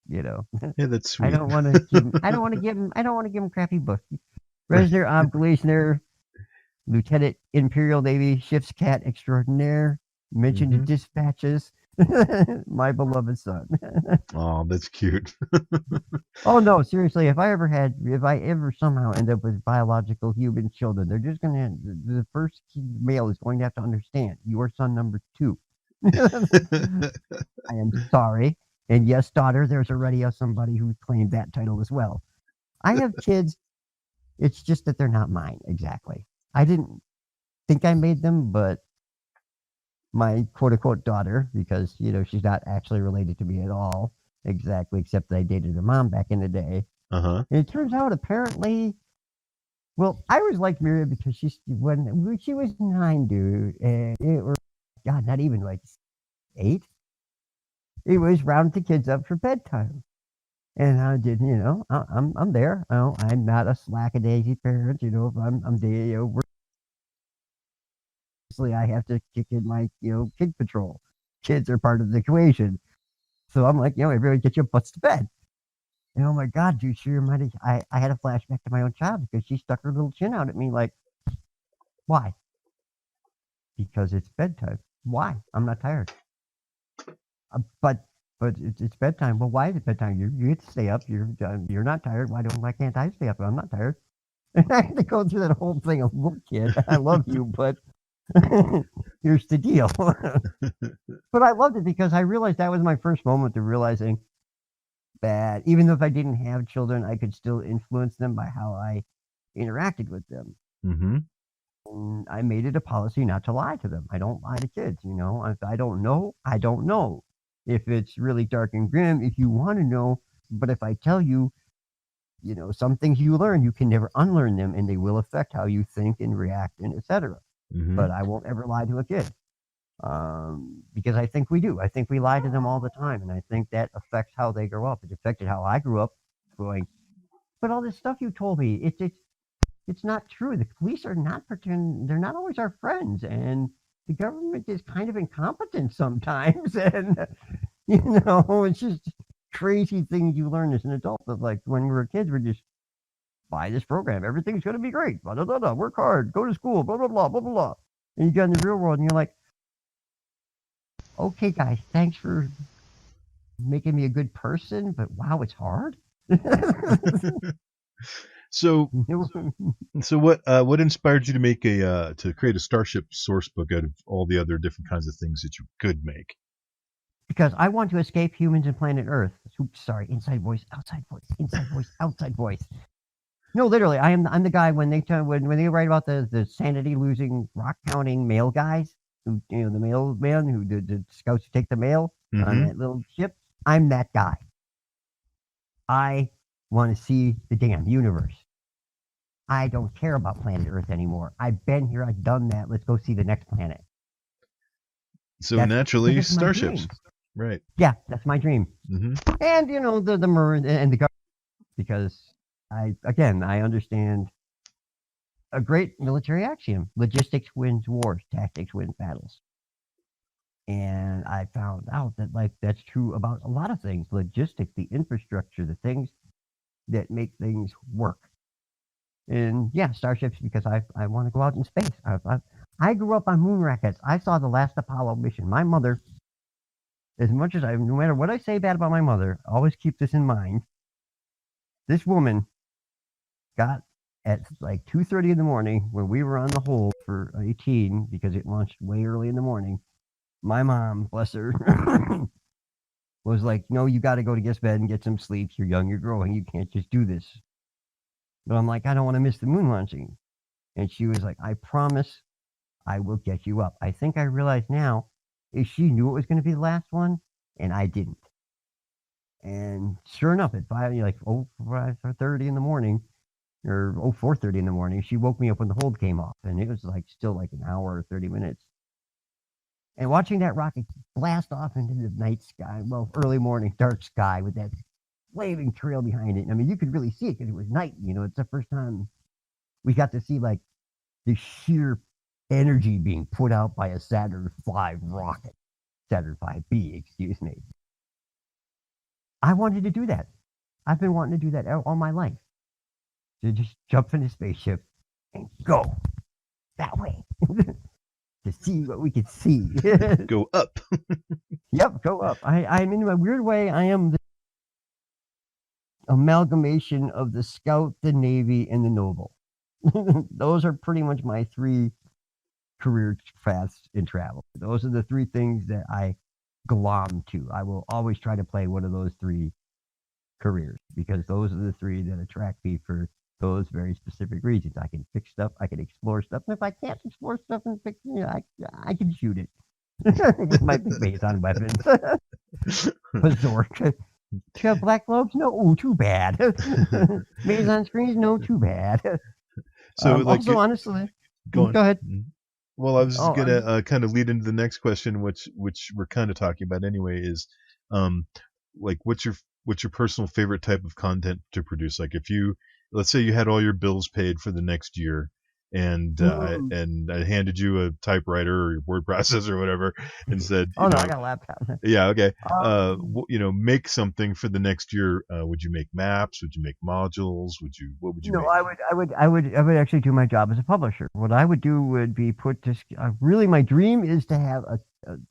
Yeah, that's sweet. I don't want to give him crappy books. Resner of Glesner, Lieutenant Imperial Navy Ship's Cat Extraordinaire, mentioned in dispatches, my beloved son. Oh, that's cute. Oh no, seriously, if I ever somehow end up with biological human children, they're just gonna the first male is going to have to understand your son number 2. I am sorry. And yes, daughter, there's already somebody who claimed that title as well. I have kids. It's just that they're not mine exactly. I didn't think I made them, but my quote unquote daughter, because she's not actually related to me at all, exactly, except that I dated her mom back in the day. Uh-huh. And it turns out apparently, well, I always liked Miriam because when she was 9, dude, and it was God, not even like 8. It was round the kids up for bedtime. And I did, I'm there. I'm not a slackadaisy parent. If I'm there, I have to kick in my, kid patrol. Kids are part of the equation. So I'm like, everybody get your butts to bed. And oh my God, dude, I had a flashback to my own child because she stuck her little chin out at me like, why? Because it's bedtime. Why? I'm not tired. But it's bedtime. Well, why is it bedtime? You get to stay up. You're not tired. Why can't I stay up? I'm not tired. And I had to go through that whole thing of, look, kid, I love you, but here's the deal. But I loved it because I realized that was my first moment of realizing that even though if I didn't have children, I could still influence them by how I interacted with them. Mm-hmm. And I made it a policy not to lie to them. I don't lie to kids. If I don't know, I don't know. If it's really dark and grim, if you want to know, but if I tell you, some things you learn, you can never unlearn them, and they will affect how you think and react and etc. But I won't ever lie to a kid. Because I think we do. I think we lie to them all the time, and I think that affects how they grow up. It affected how I grew up, going, but all this stuff you told me, it's not true. The police are not they're not always our friends, and the government is kind of incompetent sometimes, and it's just crazy things you learn as an adult. But like when we were kids, we're just buy this program, everything's gonna be great. Blah, blah, blah, blah. Work hard, go to school, blah blah blah blah blah blah. And you get in the real world, and you're like, okay, guys, thanks for making me a good person, but wow, it's hard. So what inspired you to make to create a Starship source book out of all the other different kinds of things that you could make? Because I want to escape humans and planet Earth. Oops, sorry, inside voice, outside voice, inside voice, outside voice. No, literally, I'm the guy when they write about the sanity losing, rock counting male guys, who the mailman who the scouts who take the mail on that little ship. I'm that guy. I want to see the damn universe. I don't care about planet Earth anymore. I've been here. I've done that. Let's go see the next planet. So naturally, starships, right? Yeah, that's my dream. And the Marine and the government, because I understand a great military axiom: logistics wins wars, tactics win battles. And I found out that that's true about a lot of things: logistics, the infrastructure, the things that make things work. And yeah, starships, because I want to go out in space. I grew up on moon rockets. I saw the last Apollo mission. My mother, as much as no matter what I say bad about my mother, always keep this in mind. This woman got at like 2:30 in the morning when we were on the hold for 18 because it launched way early in the morning. My mom, bless her, was like, "No, you got to go to get bed and get some sleep. You're young, you're growing. You can't just do this." But I'm like, "I don't want to miss the moon launching." And she was like, "I promise I will get you up." I think I realize now is she knew it was going to be the last one, and I didn't. And sure enough, at 5:30 in the morning, or 4:30 in the morning, she woke me up when the hold came off, and it was like still like an hour or 30 minutes. And watching that rocket blast off into the night sky, well, early morning, dark sky with that flaming trail behind it. I mean, you could really see it because it was night. You know, it's the first time we got to see like the sheer energy being put out by a Saturn V rocket, Saturn V-B, excuse me. I wanted to do that. I've been wanting to do that all my life. To just jump in a spaceship and go that way to see what we could see. Go up. Yep, go up. I'm in a weird way. I am the amalgamation of the Scout, the Navy, and the Noble. Those are pretty much my three career paths in travel. Those are the three things that I glom to. I will always try to play one of those three careers because those are the three that attract me for those very specific reasons. I can fix stuff, I can explore stuff, and if I can't explore stuff and fix it, I can shoot it with my big mason weapons. Berserk. Do you have black globes? No, ooh, too bad. Mason screens? No, too bad. So, like, also, honestly, go ahead. Well, I was just gonna kind of lead into the next question, which we're kind of talking about anyway. Is like what's your personal favorite type of content to produce? Like, if you, let's say you had all your bills paid for the next year, and and I handed you a typewriter or your word processor or whatever, and said, I got a laptop. Yeah, okay. Make something for the next year. Would you make maps? Would you make modules? What would you make? I would actually do my job as a publisher. What I would do would be put this. Really, my dream is to have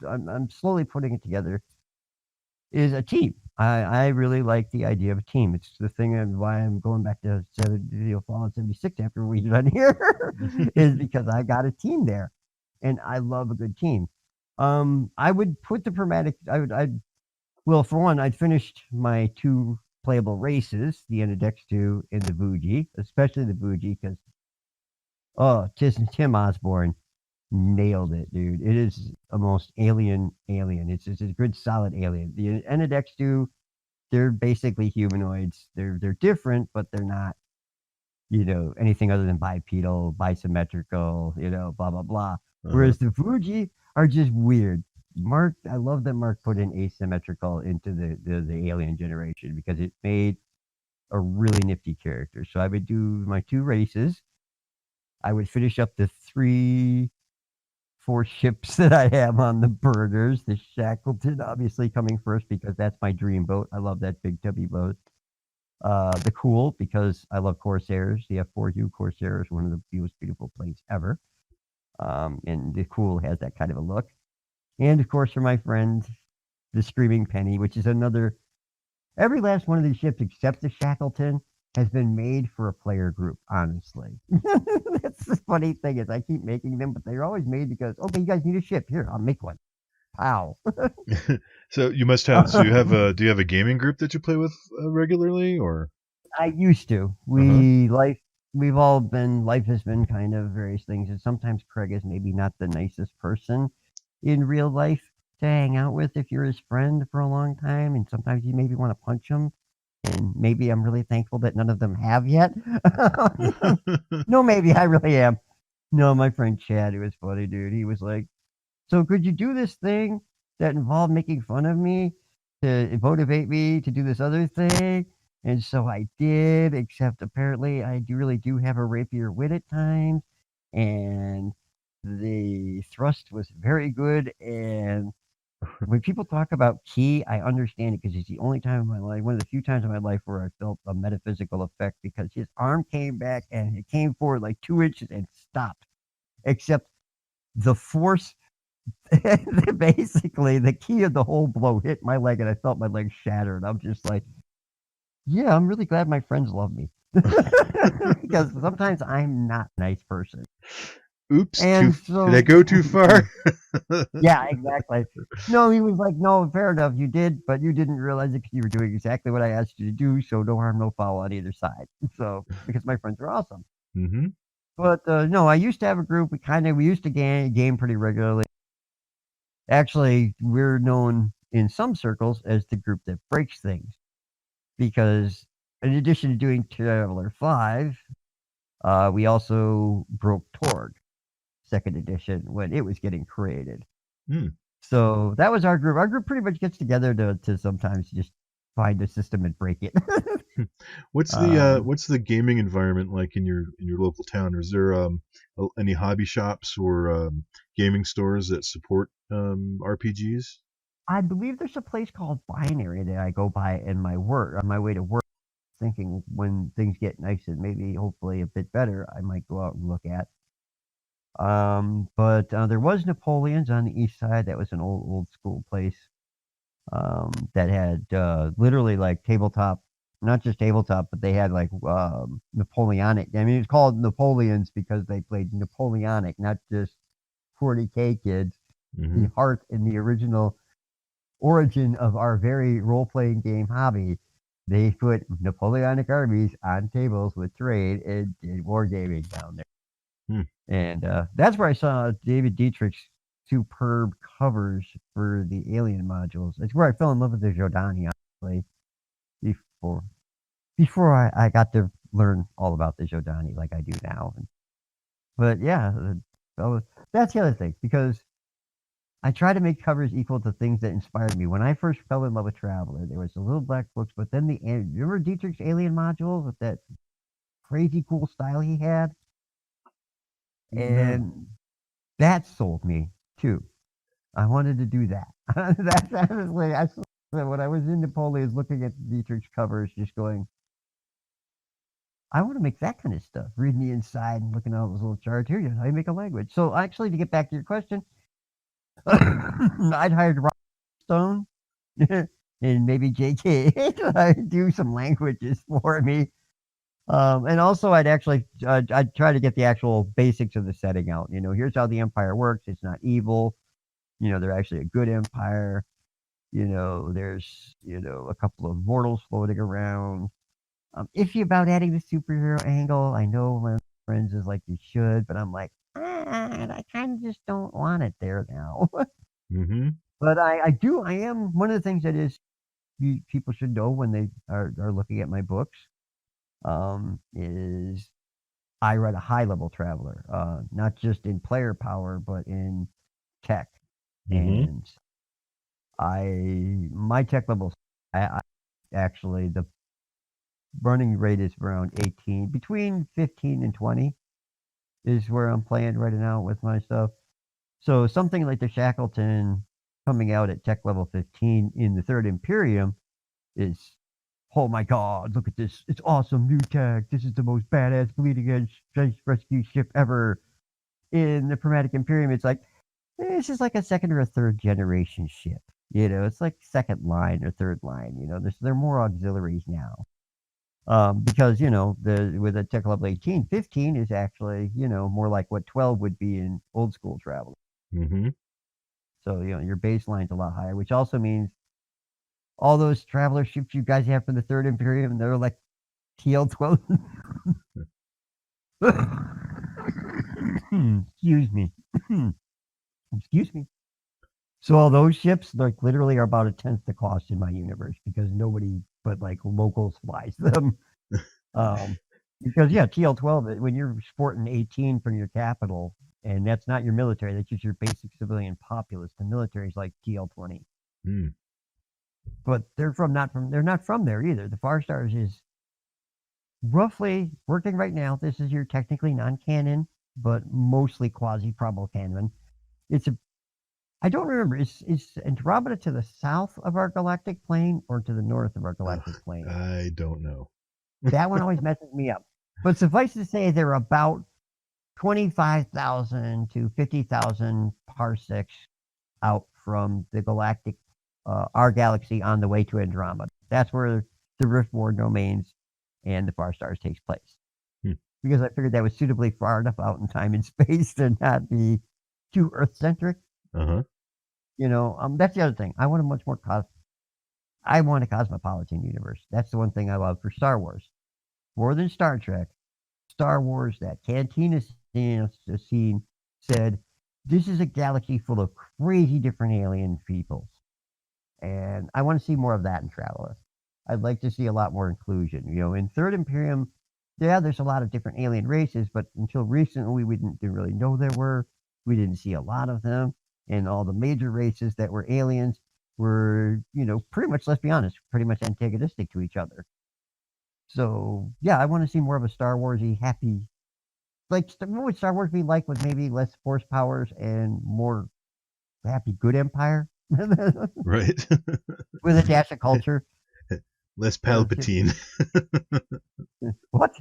I'm slowly putting it together. Is a team. I really like the idea of a team. It's the thing of why I'm going back to Fallout 76 after we done here is because I got a team there, and I love a good team. I would put the pragmatic. Well, for one, I'd finished my 2 playable races, the Enidex 2 and the Vuji, especially the Vuji, because Tim Osborne nailed it, dude. It is a most alien. It's just a good, solid alien. The Enidex 2, they're basically humanoids. They're different, but they're not, anything other than bipedal, bisymmetrical, blah blah blah. Whereas the Vuji are just weird. I love that Mark put in asymmetrical into the alien generation because it made a really nifty character. So I would do my 2 races. I would finish up the 4 ships that I have on the burners. The Shackleton, obviously, coming first because that's my dream boat. I love that big tubby boat. The Cool, because I love Corsairs. The F4U Corsair is one of the most beautiful planes ever. And the Cool has that kind of a look. And, of course, for my friend, the Screaming Penny, which is another... Every last one of these ships, except the Shackleton, has been made for a player group, honestly. That's the funny thing is I keep making them, but they're always made because, okay, you guys need a ship. Here, I'll make one. Pow. So you must have. So do you have a gaming group that you play with regularly, or? I used to. Life has been kind of various things, and sometimes Craig is maybe not the nicest person in real life to hang out with if you're his friend for a long time, and sometimes you maybe want to punch him. And maybe I'm really thankful that none of them have yet. No, maybe I really am. No, my friend Chad, it was funny, dude. He was like, so could you do this thing that involved making fun of me to motivate me to do this other thing? And so I did, except apparently I really do have a rapier wit at times. And the thrust was very good. And when people talk about ki, I understand it because it's the only time in my life, one of the few times in my life where I felt a metaphysical effect because his arm came back and it came forward like 2 inches and stopped. Except the force, basically the ki of the whole blow hit my leg and I felt my leg shattered. I'm just like, yeah, I'm really glad my friends love me. Because sometimes I'm not a nice person. Oops, And did I so, go too far? yeah, exactly. No, he was like, no, fair enough, you did, but you didn't realize it because you were doing exactly what I asked you to do, so no harm, no foul on either side. So, because my friends are awesome. Mm-hmm. But no, I used to have a group. We used to game pretty regularly. Actually, we're known in some circles as the group that breaks things because, in addition to doing Traveller 5, we also broke Torg, second edition, when it was getting created. Mm. So that was our group. Our group pretty much gets together to sometimes just find a system and break it. What's the gaming environment like in your local town? Is there any hobby shops or gaming stores that support RPGs? I believe there's a place called Binary that I go by in my work on my way to work, thinking when things get nice and maybe hopefully a bit better, I might go out and look at. But there was Napoleon's on the east side. That was an old school place that had literally like tabletop, not just tabletop, but they had like Napoleonic. I mean, it's called Napoleon's because they played Napoleonic, not just 40K kids. Mm-hmm. The heart and the original origin of our very role-playing game hobby. They put Napoleonic armies on tables with terrain and did wargaming down there. Hmm. And that's where I saw David Dietrich's superb covers for the Alien modules. It's where I fell in love with the Jordani, honestly, before I got to learn all about the Jordani like I do now. But yeah, that's the other thing, because I try to make covers equal to things that inspired me. When I first fell in love with Traveller, there was the little black books, but then remember Dietrich's Alien modules with that crazy cool style he had? And No. that sold me too. I wanted to do that. That's honestly, when I was in Napoleon's looking at Dietrich's covers, just going, I want to make that kind of stuff. Reading the inside and looking at all those little charts. Here's how you make a language. So actually, to get back to your question, I'd hired Rob Stone and maybe JK to do some languages for me. And also, I'd try to get the actual basics of the setting out. Here's how the Empire works. It's not evil. They're actually a good empire. There's a couple of mortals floating around. Iffy about adding the superhero angle. I know my friends is like, you should, but I'm like, I kind of just don't want it there now. Mm-hmm. But I do. I am one of the things that is people should know when they are looking at my books. Is I write a high level traveler, not just in player power, but in tech. Mm-hmm. And my tech level, I actually the running rate is around 18, between 15 and 20 is where I'm playing right now with my stuff. So something like the Shackleton coming out at tech level 15 in the Third Imperium is, oh my god, look at this. It's awesome new tech. This is the most badass bleeding edge space rescue ship ever. In the Chromatic Imperium, it's like, this is like a second or a third generation ship. It's like second line or third line. There are more auxiliaries now. Because with a tech level 18, 15 is actually more like what 12 would be in old school travel. Mm-hmm. So your baseline's a lot higher, which also means all those traveler ships you guys have for the Third Imperium, they're like TL12. Excuse me. Excuse me. So all those ships, like, literally are about a tenth the cost in my universe because nobody but like locals flies them. Because TL12, when you're sporting 18 from your capital, and that's not your military, that's just your basic civilian populace. The military is like TL20. Mm. But they're not from there either. The Far Stars is roughly working right now. This is your technically non-canon, but mostly quasi-probable canon. I don't remember. Is Andromeda to the south of our galactic plane or to the north of our galactic plane? I don't know. That one always messes me up. But suffice to say, they're about 25,000 to 50,000 parsecs out from the galactic, our galaxy on the way to Andromeda. That's where the Riftboard domains and the Far Stars takes place. Hmm. Because I figured that was suitably far enough out in time and space to not be too Earth-centric. Uh-huh. That's the other thing. I want a much more I want a cosmopolitan universe. That's the one thing I love for Star Wars. More than Star Trek, Star Wars, that cantina scene said, this is a galaxy full of crazy different alien peoples. And I want to see more of that in Traveler. I'd like to see a lot more inclusion. In Third Imperium, there's a lot of different alien races, but until recently, we didn't really know there were. We didn't see a lot of them. And all the major races that were aliens were, pretty much, let's be honest, pretty much antagonistic to each other. So, yeah, I want to see more of a Star Wars-y, happy, like, what would Star Wars be like with maybe less force powers and more happy, good empire? Right. With a dash of culture. Less Palpatine. What?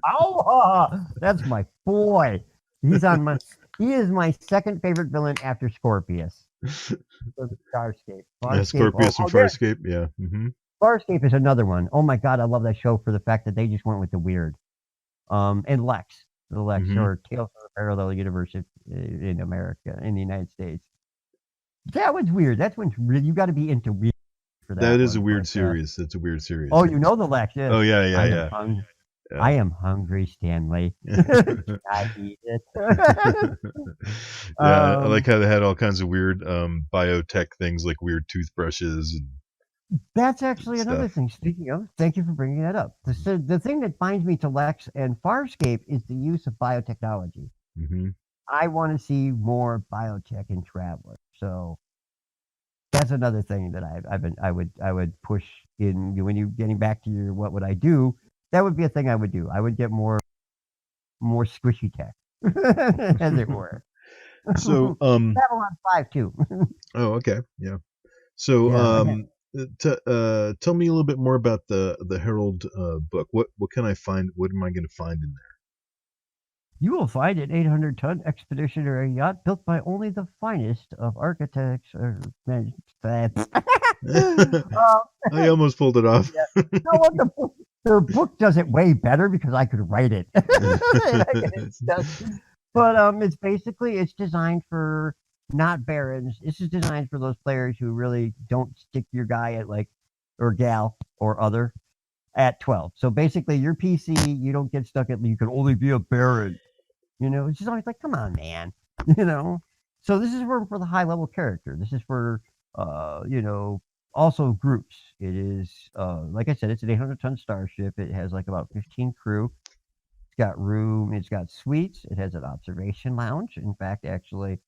Oh, that's my boy. He is my second favorite villain after Scorpius. Starscape. Scorpius from Farscape, yeah. Mm-hmm. Farscape is another one. Oh my god, I love that show for the fact that they just went with the weird. And Lex, or Tales from the Parallel Universe in America, in the United States. That one's weird. That one's really, you got to be into weird for that. That is a weird series. That's a weird series. Oh, you know the Lex. Yes. Oh yeah. I am hungry, Stanley. I eat it. I like how they had all kinds of weird biotech things, like weird toothbrushes. That's actually another thing. Speaking of, thank you for bringing that up. The thing that binds me to Lex and Farscape is the use of biotechnology. Mm-hmm. I want to see more biotech in Traveler. So that's another thing that I would push in when you getting back to your what would I do. That would be a thing I would do. I would get more squishy tech, as it were. So, Babylon 5 too. Oh, okay, yeah. So, tell me a little bit more about the Herald book. What can I find? What am I going to find in there? You will find an 800-ton expeditionary yacht built by only the finest of architects. I almost pulled it off. No, the book does it way better because I could write it. But it's designed for not barons. This is designed for those players who really don't stick your guy at or gal or other at 12. So basically, your PC, you don't get stuck at, you can only be a baron. It's just always like, come on, man. So this is for the high level character. This is for, also groups. It is, like I said, it's an 800-ton starship. It has about 15 crew. It's got room. It's got suites. It has an observation lounge. In fact, actually,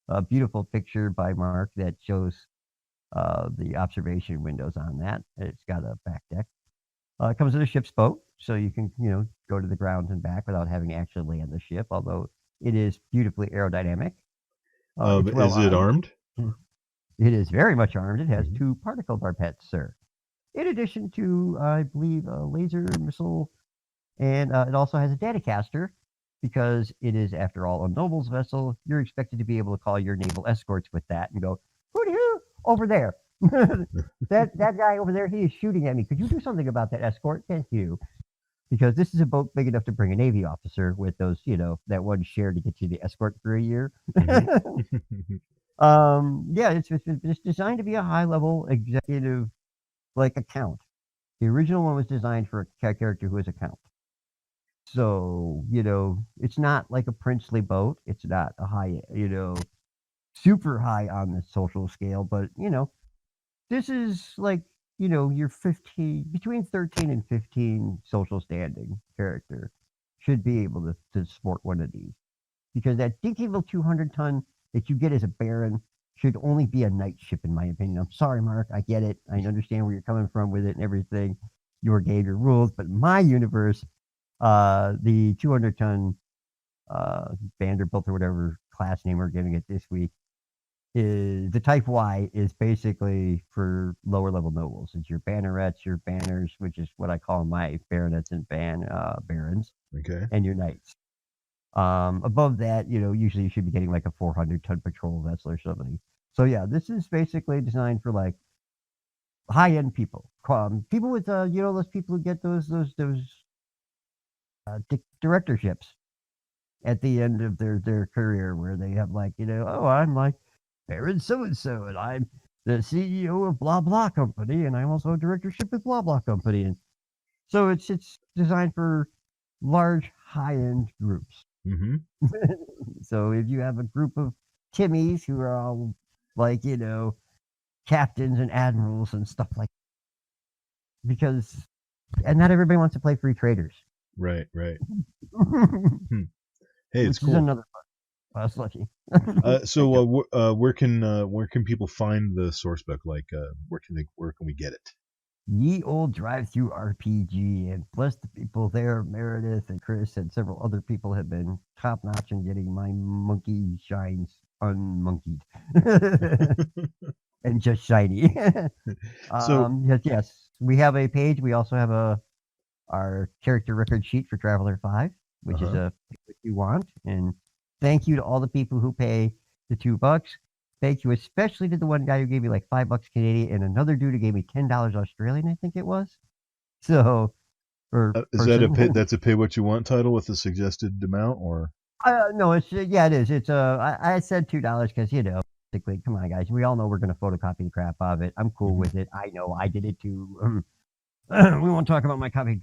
a beautiful picture by Mark that shows the observation windows on that. It's got a back deck. It comes with a ship's boat, so you can, go to the ground and back without having to actually land the ship, although it is beautifully aerodynamic. Is it armed? It is very much armed. It has 2 particle barpettes, sir. In addition to, I believe, a laser missile, and it also has a datacaster, because it is, after all, a noble's vessel. You're expected to be able to call your naval escorts with that and go, hoo-dee-hoo, over there. that guy over there, he is shooting at me. Could you do something about that escort? Thank you. Because this is a boat big enough to bring a Navy officer with those, that one share to get you the escort for a year. It's designed to be a high-level executive, account. The original one was designed for a character who is a count. So, it's not like a princely boat. It's not a high, super high on the social scale, but, this is your 15, between 13 and 15 social standing character should be able to sport one of these. Because that dinky little 200-ton that you get as a baron should only be a night ship, in my opinion. I'm sorry, Mark. I get it. I understand where you're coming from with it and everything. Your game, your rules. But in my universe, the 200-ton Vanderbilt or whatever class name we're giving it this week is the Type Y is basically for lower level nobles. It's your bannerets, your banners, which is what I call my baronets and barons. Okay. And your knights. Above that, usually you should be getting a 400-ton patrol vessel or something. So yeah, this is basically designed for high-end people, people with those people who get those directorships at the end of their career, where they have like, oh, I'm like Baron so and so, and I'm the CEO of blah blah company, and I'm also a directorship with blah blah company, and so it's designed for large high-end groups. Mm-hmm. So if you have a group of Timmies who are all like, captains and admirals and stuff like that, and not everybody wants to play free traders. Right. Hey, Which it's cool. is another part. I was lucky. So where can people find the source book? Like, where can we get it? Ye Old Drive-Through RPG, and plus the people there, Meredith and Chris and several other people, have been top-notch in getting my monkey shines unmonkeyed and just shiny. So yes, we have a page. We also have our character record sheet for Traveller 5, which is a what you want. And thank you to all the people who pay the $2. Thank you especially to the one guy who gave me like $5 Canadian, and another dude who gave me $10 Australian, I think it was. So, is that that's a pay what you want title with a suggested amount, or? No, it is. It's I said $2 because basically, come on guys, we all know we're gonna photocopy the crap out of it. I'm cool with it. I know I did it too. We won't talk about my copy.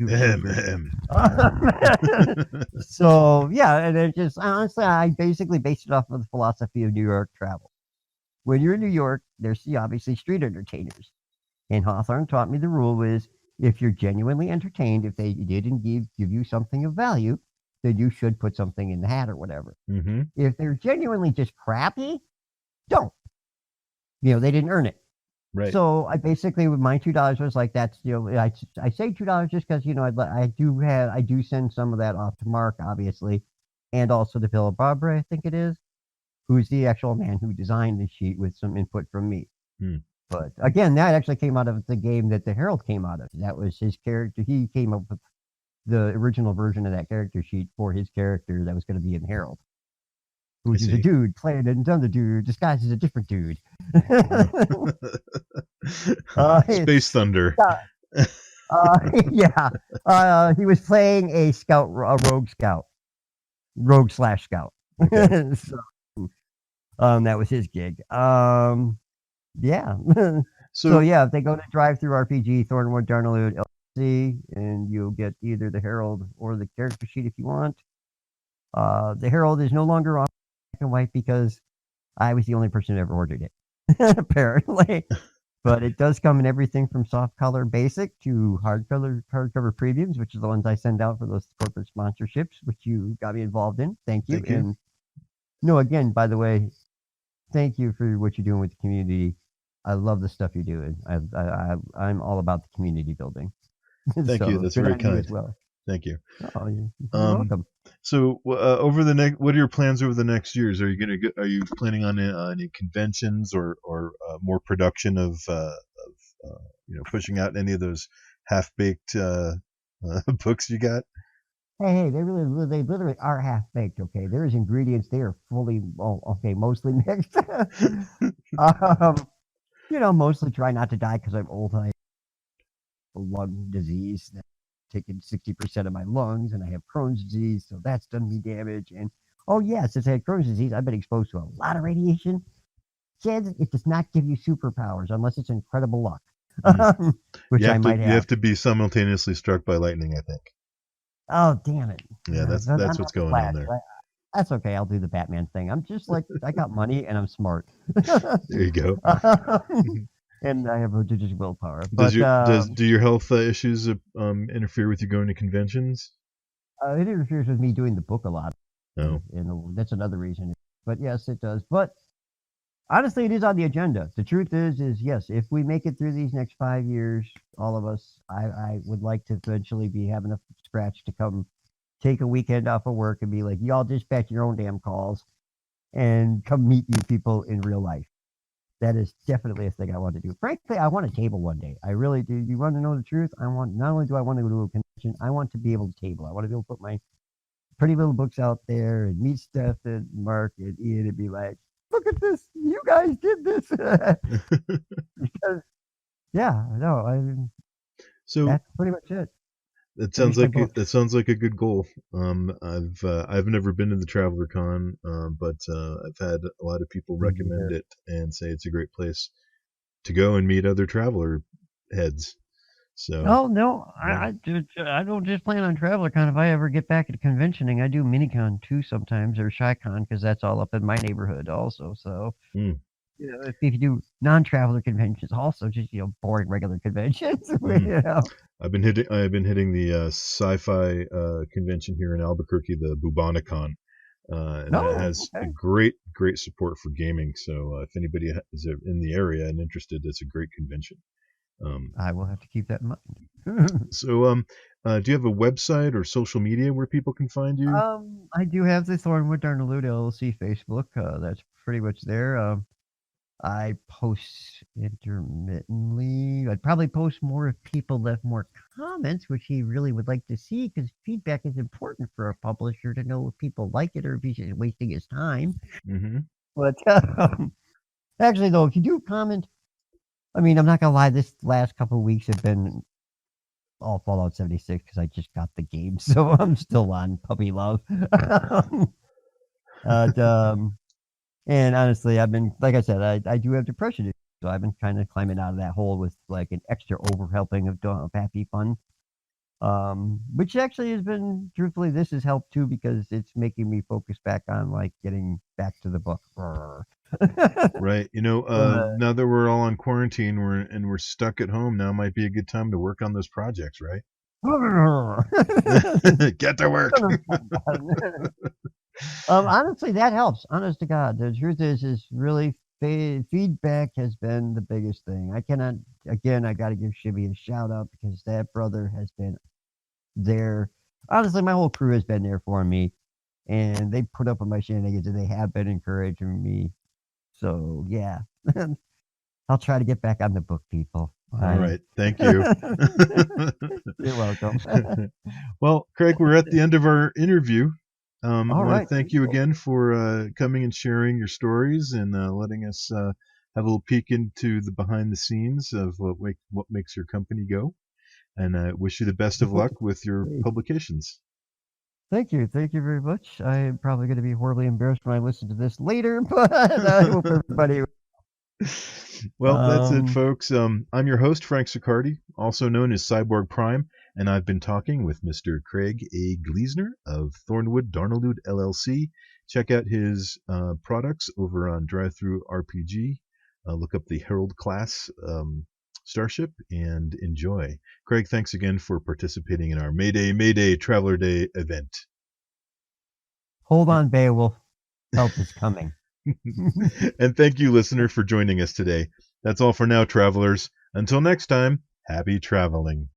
So yeah, and it just honestly, I basically based it off of the philosophy of New York travel. When you're in New York, there's obviously street entertainers. And Hawthorne taught me the rule is, if you're genuinely entertained, if they didn't give you something of value, then you should put something in the hat or whatever. Mm-hmm. If they're genuinely just crappy, don't. They didn't earn it. Right. So I basically, with my $2 was like, that's, I say $2 just because, I do send some of that off to Mark, obviously, and also to Bill Barbara, I think it is, who's the actual man who designed the sheet with some input from me. But again, that actually came out of the game that the Herald came out of. That was his character. He came up with the original version of that character sheet for his character that was going to be in Herald, which is a dude playing another dude disguised as a different dude. Space Thunder. Yeah. He was playing a rogue/scout. Okay. That was his gig. Yeah. So yeah, if they go to Drive-Through RPG, Thornwood-Daarnulud LLC, and you'll get either the Herald or the character sheet if you want. The Herald is no longer on black and white because I was the only person who ever ordered it, apparently. But it does come in everything from soft color basic to hardcover premiums, which are the ones I send out for those corporate sponsorships, which you got me involved in. Thank you. And no, again, by the way, thank you for what you're doing with the community. I love the stuff you're doing. I'm all about the community building. Thank you. That's very kind. As well. Thank you. Oh, you're welcome. So, what are your plans over the next years? Are you planning on any conventions or more production of pushing out any of those half-baked books you got? Hey, they literally are half-baked. Okay, there's ingredients. They are fully mostly mixed. Mostly try not to die because I'm old. I have a lung disease that's taken 60% of my lungs, and I have Crohn's disease, so that's done me damage. And since I had Crohn's disease, I've been exposed to a lot of radiation. Kids, it does not give you superpowers unless it's incredible luck, which I might have. You have to be simultaneously struck by lightning, I think. Oh, damn it! Yeah, that's what's going on there. Right? That's okay. I'll do the Batman thing. I'm just like, I got money and I'm smart. There you go. And I have prodigious willpower. Do your health issues interfere with you going to conventions? It interferes with me doing the book a lot. Oh. And that's another reason. But yes, it does. But honestly, it is on the agenda. The truth is yes, if we make it through these next 5 years, all of us, I would like to eventually be having a scratch to come take a weekend off of work and be like, y'all dispatch your own damn calls and come meet you people in real life. That is definitely a thing I want to do. Frankly, I want a table one day. I really do. You want to know the truth? Not only do I want to go to a convention, I want to be able to table. I want to be able to put my pretty little books out there and meet Steph and Mark and Ian and be like, look at this. You guys did this. Because, Yeah, no, So that's pretty much it. that At sounds least my like books. that sounds like a good goal. I've never been to the Traveler Con, but I've had a lot of people Me recommend neither. it and say it's a great place to go and meet other traveler heads. So Oh no, yeah. I don't just plan on TravelerCon. If I ever get back into conventioning, I do MiniCon too sometimes, or ShyCon, because that's all up in my neighborhood also. So Mm, if you do non-traveler conventions, also just boring regular conventions, mm. you know. I've been hitting the Sci-Fi convention here in Albuquerque, the Bubonicon, and that No, has a okay. great support for gaming. So if anybody is in the area and interested, it's a great convention. Um, I will have to keep that in mind. so do you have a website or social media where people can find you? I do have the Thornwood-Daarnulud LLC Facebook. That's pretty much there. I post intermittently. I'd probably post more if people left more comments, which he really would like to see, because feedback is important for a publisher to know if people like it or if he's just wasting his time. Mm-hmm. But actually, though, if you do comment, I mean, I'm not gonna lie. This last couple of weeks have been all Fallout 76 because I just got the game, so I'm still on puppy love. But, and honestly, I've been, like I said, I do have depression, so I've been kind of climbing out of that hole with like an extra over helping of happy fun. Which actually has been, truthfully, this has helped too because it's making me focus back on like getting back to the book. Right. Now that we're all on quarantine, we're stuck at home. Now might be a good time to work on those projects, right? Get to work. Honestly, that helps. Honest to God, the truth is really feedback has been the biggest thing. I cannot. Again, I got to give Shibby a shout out because that brother has been there. Honestly, my whole crew has been there for me, and they put up with my shenanigans, and they have been encouraging me. So yeah, I'll try to get back on the book, people. All right. Thank you. You're welcome. Well, Craig, we're at the end of our interview. I All want right. to thank you again for coming and sharing your stories and letting us have a little peek into the behind the scenes of what makes your company go. And I wish you the best of luck with your publications. Thank you. Thank you very much. I'm probably going to be horribly embarrassed when I listen to this later, but I hope everybody. Well, that's it, folks. I'm your host, Frank Succardi, also known as Cyborg Prime, and I've been talking with Mr. Craig A. Glesner of Thornwood-Daarnulud LLC. Check out his products over on Drive-Thru RPG. Look up the Herald Class Starship and enjoy. Craig, thanks again for participating in our Mayday Traveler Day event. Hold on, Beowulf. Help is coming. And thank you, listener, for joining us today. That's all for now, travelers. Until next time, happy traveling.